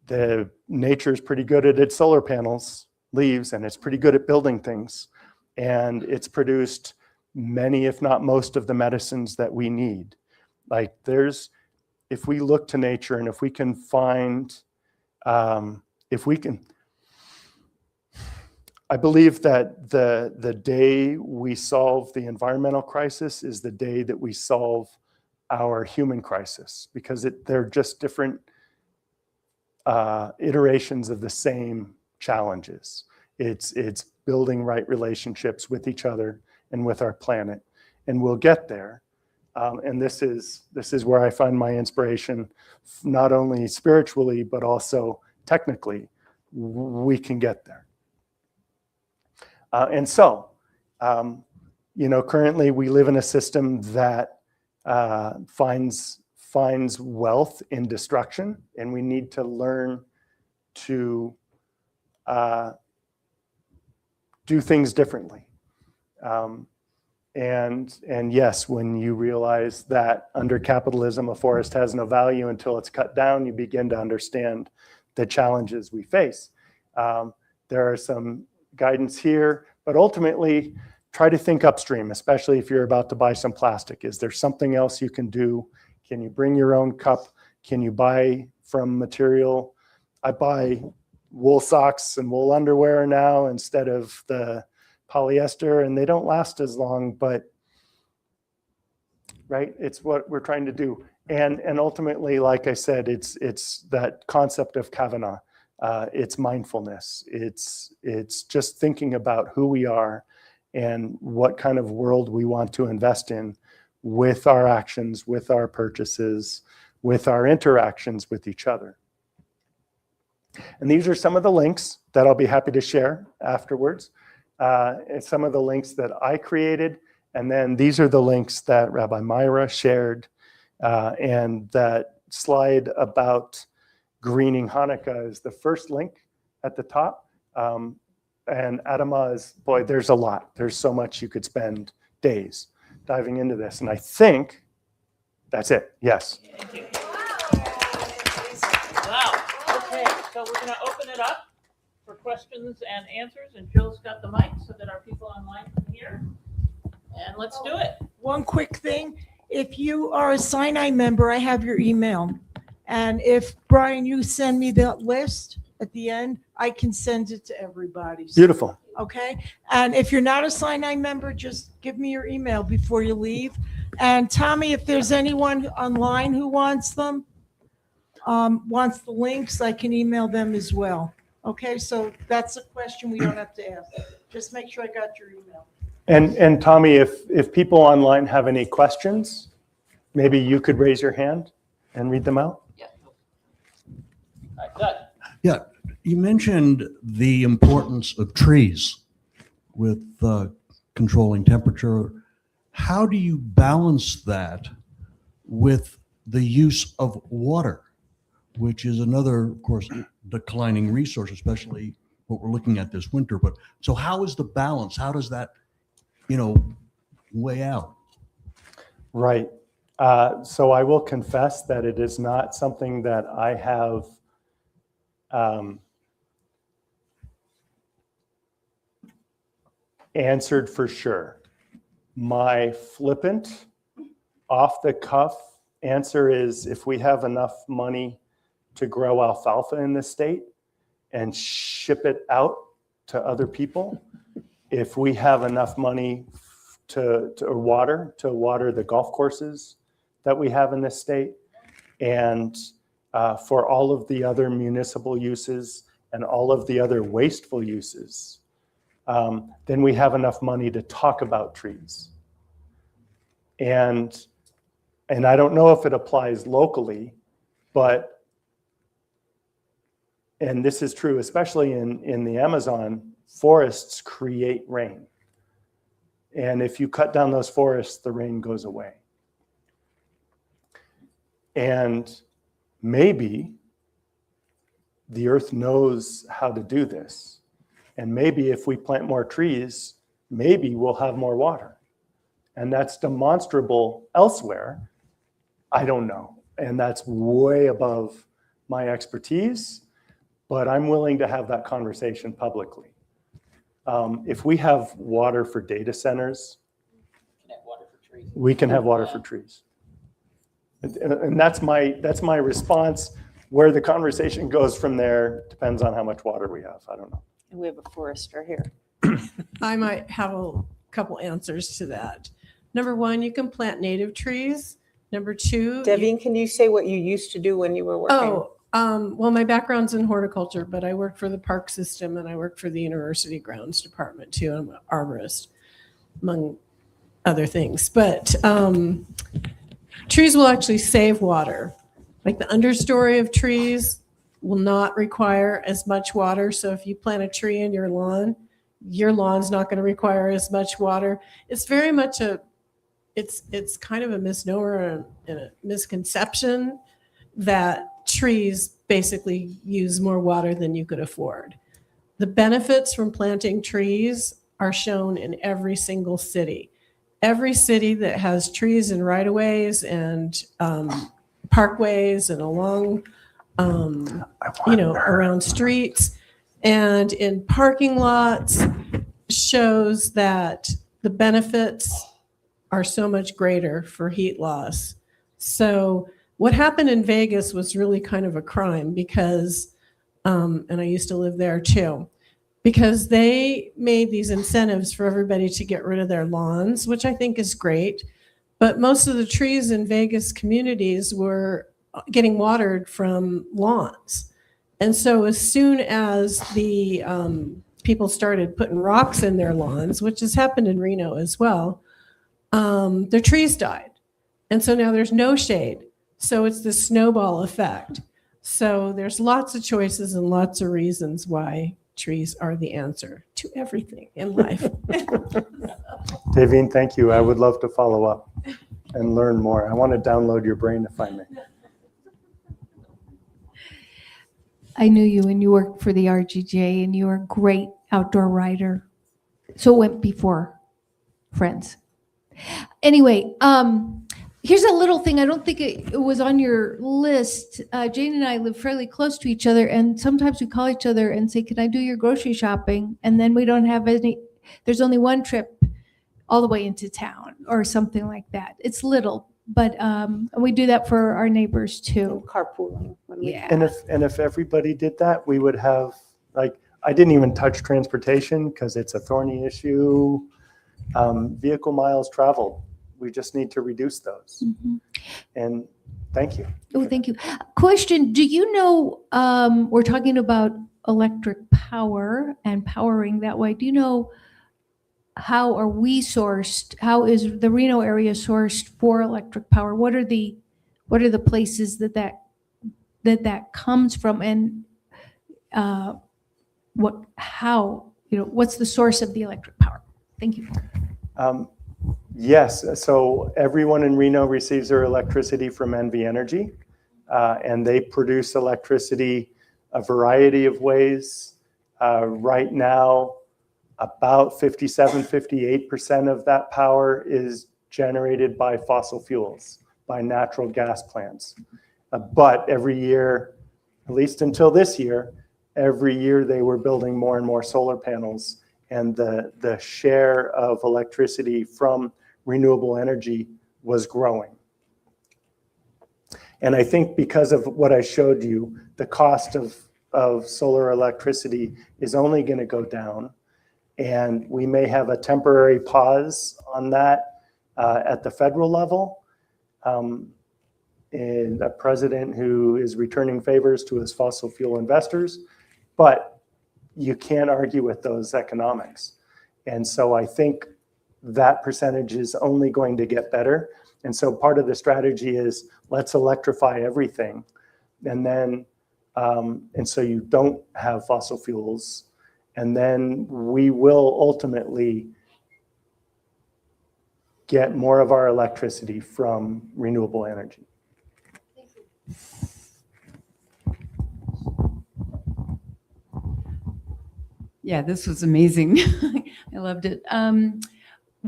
Speaker 2: the nature is pretty good at its solar panels, leaves, and it's pretty good at building things. And it's produced many, if not most, of the medicines that we need. Like if we look to nature and if we can find, I believe that the day we solve the environmental crisis is the day that we solve our human crisis, because they're just different iterations of the same challenges. It's building right relationships with each other and with our planet, and we'll get there. And this is where I find my inspiration, not only spiritually but also technically. We can get there. And so, currently we live in a system that finds wealth in destruction, and we need to learn to do things differently. And yes, when you realize that under capitalism, a forest has no value until it's cut down, you begin to understand the challenges we face. There are some guidance here, but ultimately try to think upstream, especially if you're about to buy some plastic. Is there something else you can do? Can you bring your own cup? Can you buy from material? I buy wool socks and wool underwear now instead of the polyester, and they don't last as long, but right, it's what we're trying to do. And ultimately, like I said, it's that concept of kavana. It's mindfulness. It's just thinking about who we are and what kind of world we want to invest in with our actions, with our purchases, with our interactions with each other. And these are some of the links that I'll be happy to share afterwards. It's some of the links that I created. And then these are the links that Rabbi Myra shared. And that slide about greening Hanukkah is the first link at the top. And Adama is, boy, there's a lot. There's so much you could spend days diving into this. And I think that's it. Yes.
Speaker 1: Thank you. Wow. Okay, so we're going to open it up for questions and answers. And Jill's got the mic so that our people online can hear. And let's do it.
Speaker 4: One quick thing. If you are a Sinai member, I have your email. And if, Brian, you send me that list at the end, I can send it to everybody.
Speaker 2: Beautiful.
Speaker 4: Okay? And if you're not a Sinai member, just give me your email before you leave. And Tommy, if there's anyone online who wants them, wants the links, I can email them as well. Okay? So that's a question we don't have to ask. Just make sure I got your email.
Speaker 2: And Tommy, if people online have any questions, maybe you could raise your hand and read them out.
Speaker 7: Yeah, you mentioned the importance of trees with controlling temperature. How do you balance that with the use of water, which is another, of course, declining resource, especially what we're looking at this winter? But so how is the balance? How does that, weigh out?
Speaker 2: Right. So I will confess that it is not something that I have answered for sure. My flippant, off the cuff answer is if we have enough money to grow alfalfa in this state and ship it out to other people, if we have enough money to water the golf courses that we have in this state, and for all of the other municipal uses and all of the other wasteful uses, then we have enough money to talk about trees. And I don't know if it applies locally, and this is true especially in the Amazon, forests create rain. And if you cut down those forests, the rain goes away. And maybe the earth knows how to do this. And maybe if we plant more trees, maybe we'll have more water. And that's demonstrable elsewhere. I don't know. And that's way above my expertise, but I'm willing to have that conversation publicly. If we have water for data centers, we can have water for trees. And that's my response. Where the conversation goes from there depends on how much water we have. I don't know.
Speaker 3: And we have a forester here.
Speaker 8: I might have a couple answers to that. Number one, you can plant native trees. Number two,
Speaker 3: Devine, can you say what you used to do when you were working?
Speaker 8: well, my background's in horticulture, but I work for the park system and I work for the university grounds department too. I'm an arborist, among other things. But trees will actually save water. Like the understory of trees will not require as much water. So if you plant a tree in your lawn's not going to require as much water. It's very much it's kind of a misnomer and a misconception that trees basically use more water than you could afford. The benefits from planting trees are shown in every single city. Every city that has trees and right-of-ways and parkways and along, around streets and in parking lots shows that the benefits are so much greater for heat loss. So what happened in Vegas was really kind of a crime because, and I used to live there too, because they made these incentives for everybody to get rid of their lawns, which I think is great. But most of the trees in Vegas communities were getting watered from lawns. And so as soon as the people started putting rocks in their lawns, which has happened in Reno as well, their trees died. And so now there's no shade. So it's the snowball effect. So there's lots of choices and lots of reasons why trees are the answer to everything in life.
Speaker 2: Davine, thank you. I would love to follow up and learn more. I want to download your brain if I may.
Speaker 9: I knew you when you worked for the RGJ, and you were a great outdoor writer. So it went before Friends. Anyway, here's a little thing. I don't think it was on your list. Jane and I live fairly close to each other, and sometimes we call each other and say, "Can I do your grocery shopping?" And then we don't have any. There's only one trip all the way into town or something like that. It's little, but we do that for our neighbors too.
Speaker 3: Carpooling. When we
Speaker 9: Yeah.
Speaker 2: And if everybody did that, we would have, like, I didn't even touch transportation because it's a thorny issue. Vehicle miles traveled. We just need to reduce those.
Speaker 9: Mhm.
Speaker 2: And thank you.
Speaker 9: Oh, thank you. Question, do you know, we're talking about electric power and powering that way. Do you know how are we sourced? How is the Reno area sourced for electric power? What are the places that comes from, and what's the source of the electric power? Thank you.
Speaker 2: Yes, so everyone in Reno receives their electricity from NV Energy, and they produce electricity a variety of ways. Right now, about 58% of that power is generated by fossil fuels, by natural gas plants. But every year, at least until this year, every year they were building more and more solar panels, and the share of electricity from renewable energy was growing. And I think because of what I showed you, the cost of solar electricity is only going to go down. And we may have a temporary pause on that at the federal level. And a president who is returning favors to his fossil fuel investors, but you can't argue with those economics. And so I think that percentage is only going to get better. And so part of the strategy is let's electrify everything. And then, and so you don't have fossil fuels. And then we will ultimately get more of our electricity from renewable energy.
Speaker 10: Yeah, this was amazing. I loved it.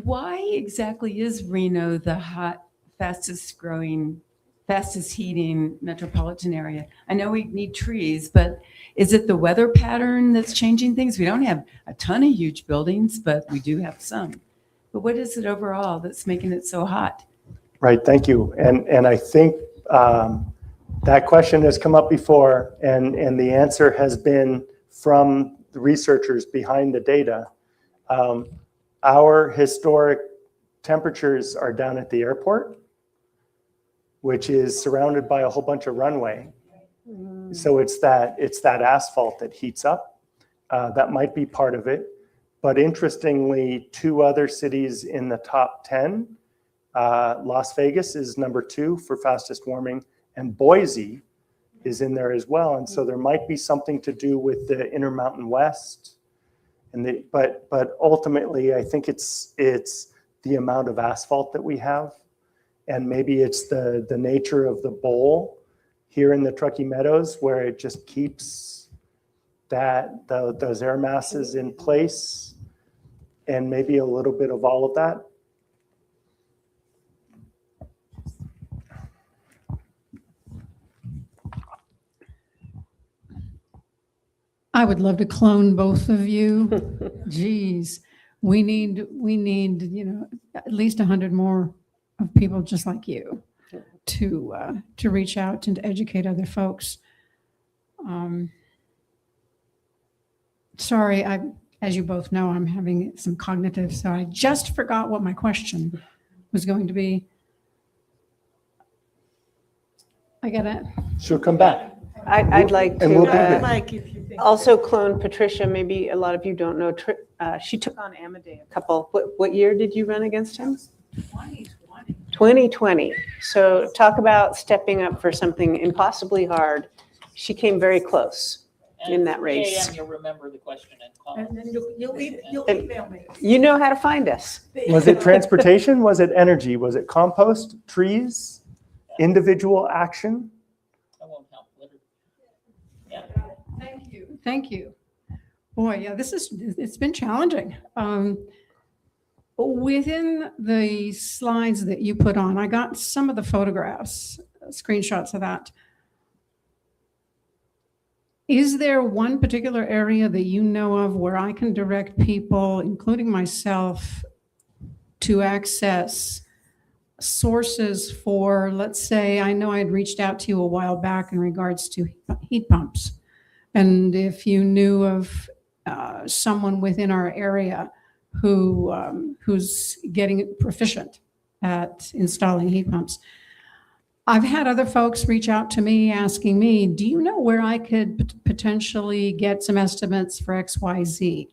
Speaker 10: Why exactly is Reno the fastest growing, fastest heating metropolitan area? I know we need trees, but is it the weather pattern that's changing things? We don't have a ton of huge buildings, but we do have some. But what is it overall that's making it so hot?
Speaker 2: Right, thank you. And I think that question has come up before, and the answer has been from the researchers behind the data. Our historic temperatures are down at the airport, which is surrounded by a whole bunch of runway. So it's that asphalt that heats up. That might be part of it. But interestingly, two other cities in the top 10, Las Vegas is number 2 for fastest warming, and Boise is in there as well. And so there might be something to do with the Intermountain West. But ultimately, I think it's the amount of asphalt that we have. And maybe it's the nature of the bowl here in the Truckee Meadows, where it just keeps those air masses in place, and maybe a little bit of all of that.
Speaker 11: I would love to clone both of you. Geez, we need, at least 100 more of people just like you to reach out and to educate other folks. Sorry, as you both know, I'm having some cognitive, so I just forgot what my question was going to be. I got it.
Speaker 2: She'll come back.
Speaker 3: I'd like
Speaker 2: And we'll be
Speaker 3: to
Speaker 2: there.
Speaker 4: Mike, if you think.
Speaker 3: also clone Patricia. Maybe a lot of you don't know. She took on Amadei a couple. What year did you run against him? 2020. So talk about stepping up for something impossibly hard. She came very close in that race.
Speaker 1: You'll remember the question and call.
Speaker 4: And then you'll
Speaker 3: And-
Speaker 4: email me.
Speaker 3: You know how to find us.
Speaker 2: Was it transportation? Was it energy? Was it compost, trees, individual action?
Speaker 1: That won't help. Yeah.
Speaker 11: Thank you. Thank you. Boy, yeah, it's been challenging. Within the slides that you put on, I got some of the photographs, screenshots of that. Is there one particular area that you know of where I can direct people, including myself, to access sources for, let's say, I know I had reached out to you a while back in regards to heat pumps. And if you knew of someone within our area who's getting proficient at installing heat pumps. I've had other folks reach out to me asking me, do you know where I could potentially get some estimates for XYZ?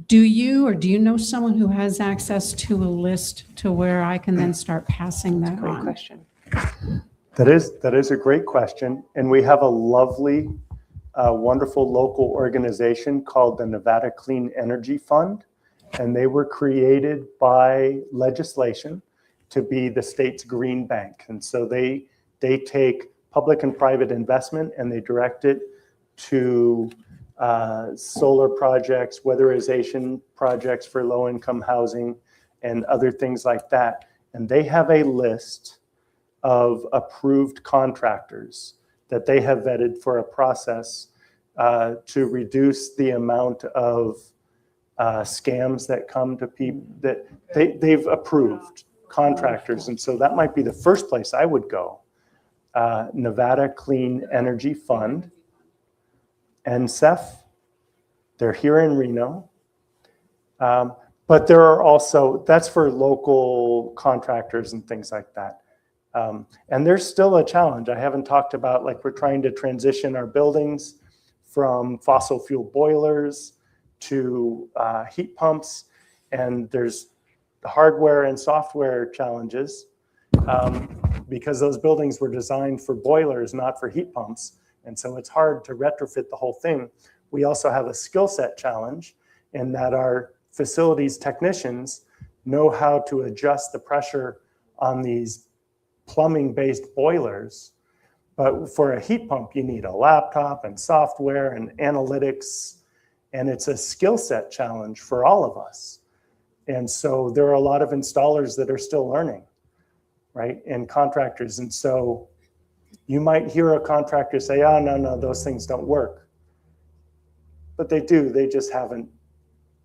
Speaker 11: Do you know someone who has access to a list to where I can then start passing that
Speaker 3: Great
Speaker 11: on?
Speaker 3: question.
Speaker 2: That is a great question. And we have a lovely, wonderful local organization called the Nevada Clean Energy Fund. And they were created by legislation to be the state's green bank. And so they take public and private investment and they direct it to solar projects, weatherization projects for low-income housing, and other things like that. And they have a list of approved contractors that they have vetted for a process to reduce the amount of scams that come to people that they've approved contractors. And so that might be the first place I would go. Nevada Clean Energy Fund, NSEF, they're here in Reno. But there are also, that's for local contractors and things like that. And there's still a challenge. I haven't talked about, like, we're trying to transition our buildings from fossil fuel boilers to heat pumps, and there's hardware and software challenges because those buildings were designed for boilers, not for heat pumps. And so it's hard to retrofit the whole thing. We also have a skill set challenge in that our facilities technicians know how to adjust the pressure on these plumbing-based boilers. But for a heat pump, you need a laptop and software and analytics, and it's a skill set challenge for all of us. And so there are a lot of installers that are still learning, right? And contractors. And so you might hear a contractor say, oh, no, those things don't work. But they do, they just haven't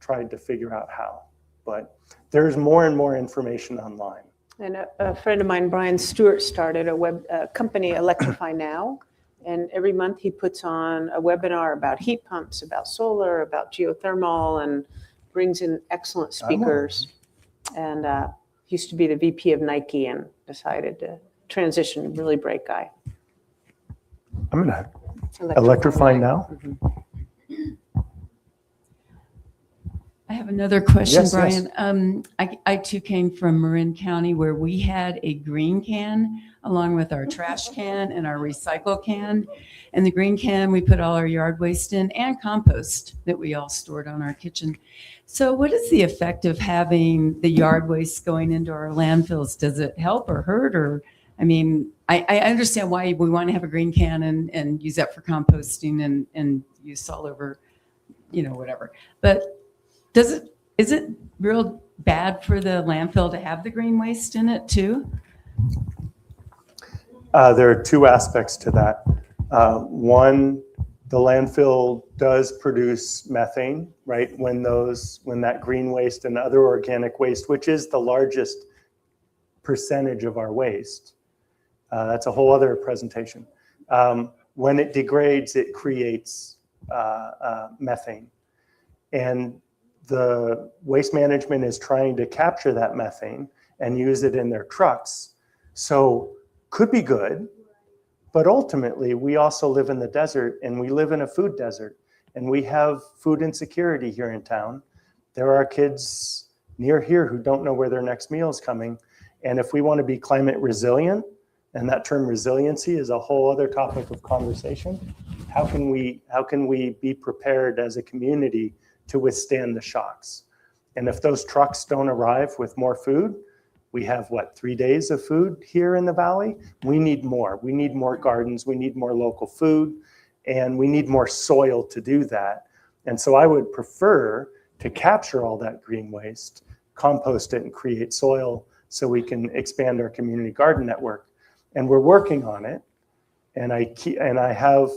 Speaker 2: tried to figure out how. But there's more and more information online.
Speaker 3: And a friend of mine, Brian Stewart, started a company, Electrify Now. And every month he puts on a webinar about heat pumps, about solar, about geothermal, and brings in excellent speakers. And used to be the VP of Nike and decided to transition, really great guy.
Speaker 2: I'm gonna Electrify Now.
Speaker 3: Mm-hmm.
Speaker 10: I have another question,
Speaker 2: Yes, yes.
Speaker 10: Brian. I too came from Marin County where we had a green can along with our trash can and our recycle can. And the green can, we put all our yard waste in and compost that we all stored on our kitchen. So what is the effect of having the yard waste going into our landfills? Does it help or hurt? Or, I mean, I understand why we want to have a green can and use that for composting and use all over, whatever. But is it real bad for the landfill to have the green waste in it too?
Speaker 2: There are two aspects to that. One, the landfill does produce methane, right? When that green waste and other organic waste, which is the largest percentage of our waste, that's a whole other presentation. When it degrades, it creates methane. And the waste management is trying to capture that methane and use it in their trucks. So could be good, but ultimately we also live in the desert and we live in a food desert and we have food insecurity here in town. There are kids near here who don't know where their next meal is coming. And if we want to be climate resilient, and that term resiliency is a whole other topic of conversation, how can we be prepared as a community to withstand the shocks? And if those trucks don't arrive with more food, we have 3 days of food here in the valley. We need more. We need more gardens. We need more local food, and we need more soil to do that. And so I would prefer to capture all that green waste, compost it, and create soil so we can expand our community garden network. And we're working on it. And I have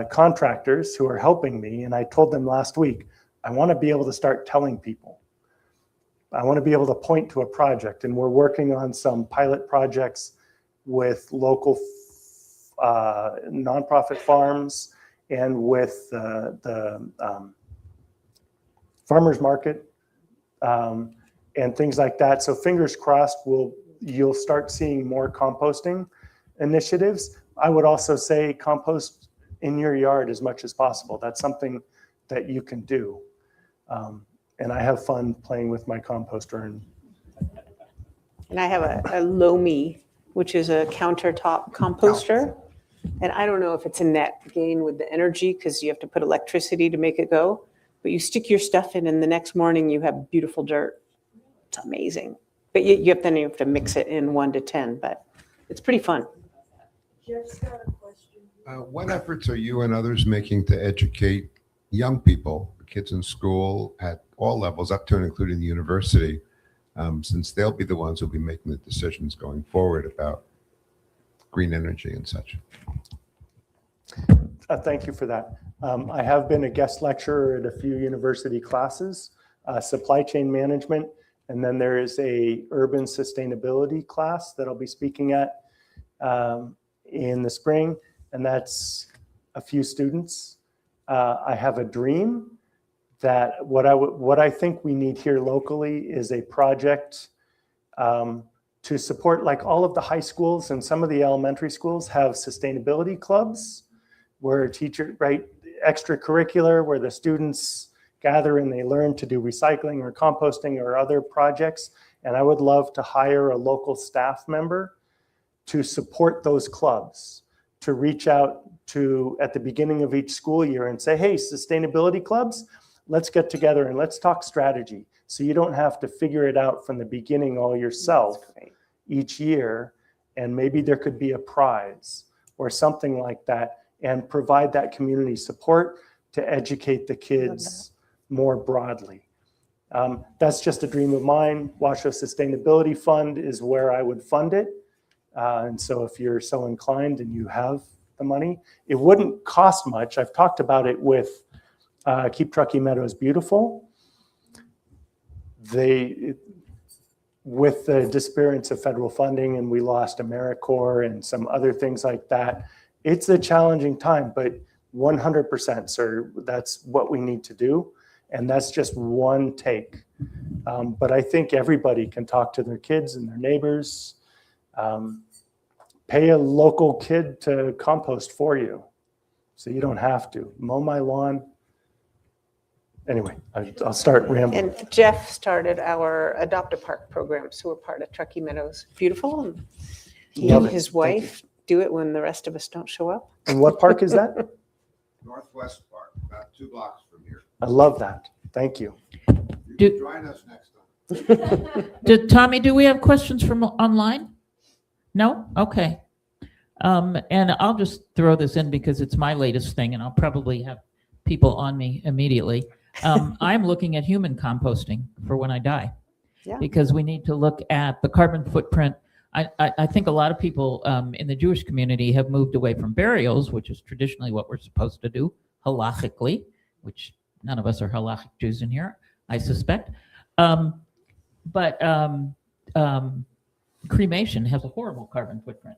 Speaker 2: contractors who are helping me. And I told them last week, I want to be able to start telling people. I want to be able to point to a project. And we're working on some pilot projects with local nonprofit farms and with the farmers market and things like that. So fingers crossed, you'll start seeing more composting initiatives. I would also say compost in your yard as much as possible. That's something that you can do. And I have fun playing with my composter.
Speaker 3: And I have a Lomi, which is a countertop composter. And I don't know if it's a net gain with the energy because you have to put electricity to make it go. But you stick your stuff in and the next morning you have beautiful dirt. It's amazing. But you have to mix it in 1 to 10, but it's pretty fun.
Speaker 4: Jeff's got a question.
Speaker 6: What efforts are you and others making to educate young people, kids in school at all levels, up to and including the university, since they'll be the ones who'll be making the decisions going forward about green energy and such?
Speaker 2: Thank you for that. I have been a guest lecturer at a few university classes, supply chain management, and then there is a urban sustainability class that I'll be speaking at in the spring, and that's a few students. I have a dream that what I think we need here locally is a project to support, like all of the high schools and some of the elementary schools have sustainability clubs where extracurricular, where the students gather and they learn to do recycling or composting or other projects. And I would love to hire a local staff member to support those clubs, to reach out to at the beginning of each school year and say, hey, sustainability clubs, let's get together and let's talk strategy. So you don't have to figure it out from the beginning all yourself each year. And maybe there could be a prize or something like that, and provide that community support to educate the kids more broadly. That's just a dream of mine. Washoe Sustainability Fund is where I would fund it. And so if you're so inclined and you have the money, it wouldn't cost much. I've talked about it with Keep Truckee Meadows Beautiful. With the disappearance of federal funding and we lost AmeriCorps and some other things like that, it's a challenging time, but 100%, sir, that's what we need to do. And that's just one take. But I think everybody can talk to their kids and their neighbors. Pay a local kid to compost for you so you don't have to. Mow my lawn. Anyway, I'll start rambling.
Speaker 3: And Jeff started our Adopt a Park program, so we're part of Truckee Meadows Beautiful. And he
Speaker 2: Love
Speaker 3: and
Speaker 2: it.
Speaker 3: his
Speaker 2: Thank
Speaker 3: wife do it when the rest of us don't show up.
Speaker 2: And what park is that?
Speaker 6: Northwest Park, about 2 blocks from here.
Speaker 2: I love that. Thank you.
Speaker 6: You can join us next time.
Speaker 1: Tommy, do we have questions from online? No? Okay. And I'll just throw this in because it's my latest thing and I'll probably have people on me immediately. I'm looking at human composting for when I die.
Speaker 3: Yeah.
Speaker 1: Because we need to look at the carbon footprint. I think a lot of people in the Jewish community have moved away from burials, which is traditionally what we're supposed to do, halachically, which none of us are halachic Jews in here, I suspect. But cremation has a horrible carbon footprint.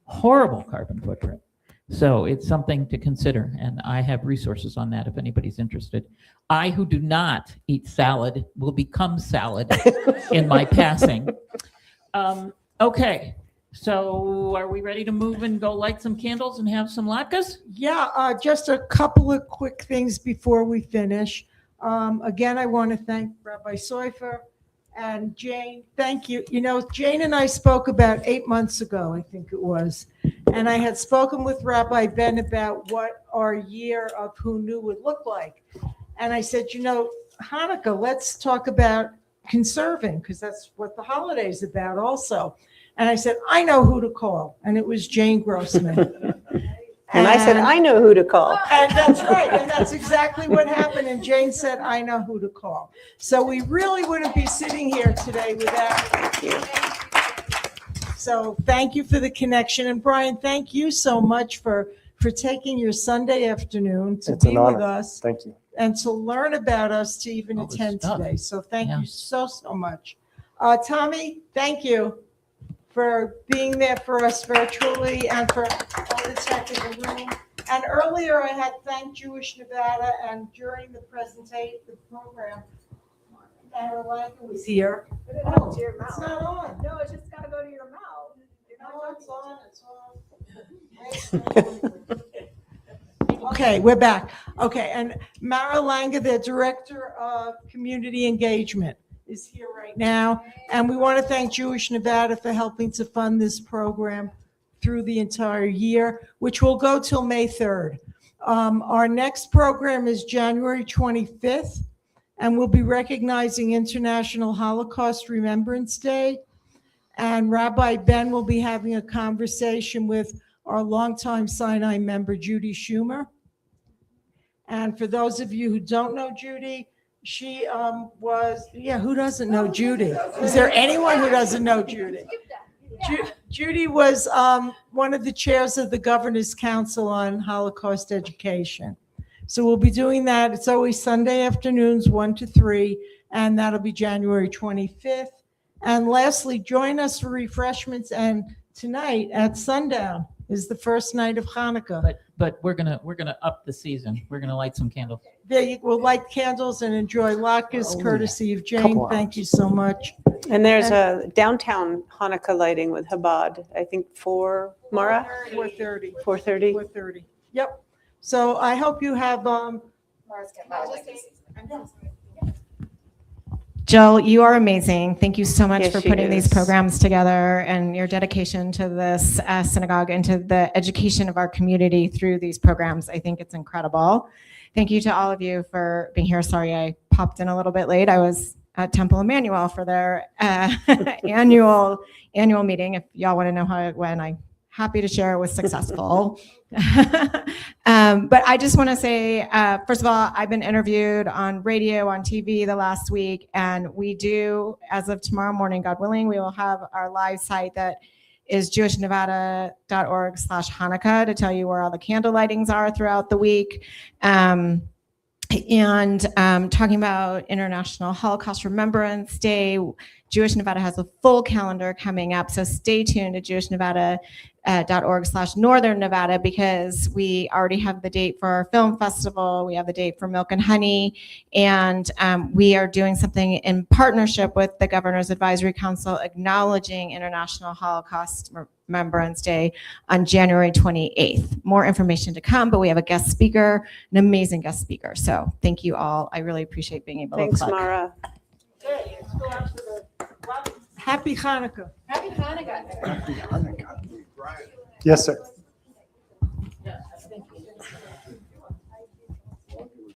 Speaker 1: Horrible carbon footprint. So it's something to consider, and I have resources on that if anybody's interested. I, who do not eat salad, will become salad in my passing. Okay, so are we ready to move and go light some candles and have some latkes?
Speaker 4: Yeah, just a couple of quick things before we finish. Again, I want to thank Rabbi Seufer and Jane. Thank you. You know, Jane and I spoke about 8 months ago, I think it was, and I had spoken with Rabbi Ben about what our year of Who Knew would look like. And I said, you know, Hanukkah, let's talk about conserving, because that's what the holiday is about also. And I said, I know who to call. And it was Jane Grossman.
Speaker 3: And I said, I know who to call.
Speaker 4: And that's right. And that's exactly what happened. And Jane said, I know who to call. So we really wouldn't be sitting here today without you. So thank you for the connection. And Brian, thank you so much for taking your Sunday afternoon to
Speaker 2: It's an
Speaker 4: be with
Speaker 2: honor.
Speaker 4: us
Speaker 2: Thank you.
Speaker 4: and to learn about us, to even
Speaker 1: All this
Speaker 4: attend
Speaker 1: stuff.
Speaker 4: today. So thank
Speaker 1: Yeah.
Speaker 4: you so much. Tommy, thank you for being there for us virtually and for all the tech in the room. And earlier I had thanked Jewish Nevada, and during the presentation, the program, Mara was here.
Speaker 3: Oh, to your
Speaker 4: It's
Speaker 3: mouth.
Speaker 4: not on.
Speaker 3: No, it's just gotta go to your mouth. You're not
Speaker 4: No, it's
Speaker 3: talking.
Speaker 4: on, it's on. Okay, we're back. Okay, and Mara Langer, the Director of Community Engagement, is here right now. And we want to thank Jewish Nevada for helping to fund this program through the entire year, which will go till May 3rd. Our next program is January 25th, and we'll be recognizing International Holocaust Remembrance Day. And Rabbi Ben will be having a conversation with our longtime Sinai member, Judy Schumer. And for those of you who don't know Judy, she who doesn't know Judy? Is there anyone who doesn't know Judy? Judy was one of the chairs of the Governor's Council on Holocaust Education. So we'll be doing that. It's always Sunday afternoons, 1 to 3, and that'll be January 25th. And lastly, join us for refreshments. And tonight at sundown is the first night of Hanukkah.
Speaker 1: But we're gonna up the season. We're gonna light some candles.
Speaker 4: There you will light candles and enjoy latkes, courtesy of Jane.
Speaker 2: Couple
Speaker 4: Thank you so much.
Speaker 3: And there's a downtown Hanukkah lighting with Chabad, I think 4, Mara?
Speaker 4: 4:30.
Speaker 3: 4:30?
Speaker 4: 4:30. Yep. So I hope you have,
Speaker 12: Jill, you are amazing. Thank you so much
Speaker 3: Yes,
Speaker 12: for
Speaker 3: she
Speaker 12: putting these
Speaker 3: is.
Speaker 12: programs together and your dedication to this synagogue and to the education of our community through these programs. I think it's incredible. Thank you to all of you for being here. Sorry, I popped in a little bit late. I was at Temple Emmanuel for their annual meeting. If y'all want to know how it went, I'm happy to share it was successful. But I just want to say, first of all, I've been interviewed on radio, on TV the last week, and we do, as of tomorrow morning, God willing, we will have our live site that is jewishnevada.org/Hanukkah to tell you where all the candle lightings are throughout the week. And talking about International Holocaust Remembrance Day, Jewish Nevada has a full calendar coming up, so stay tuned to jewishnevada.org/Northern Nevada because we already have the date for our film festival, we have the date for Milk and Honey, and we are doing something in partnership with the Governor's Advisory Council acknowledging International Holocaust Remembrance Day on January 28th. More information to come, but we have a guest speaker, an amazing guest speaker. So thank you all. I really appreciate being able
Speaker 3: Thanks,
Speaker 12: to plug.
Speaker 3: Mara.
Speaker 4: Happy Hanukkah.
Speaker 5: Happy Hanukkah.
Speaker 2: Yes, sir.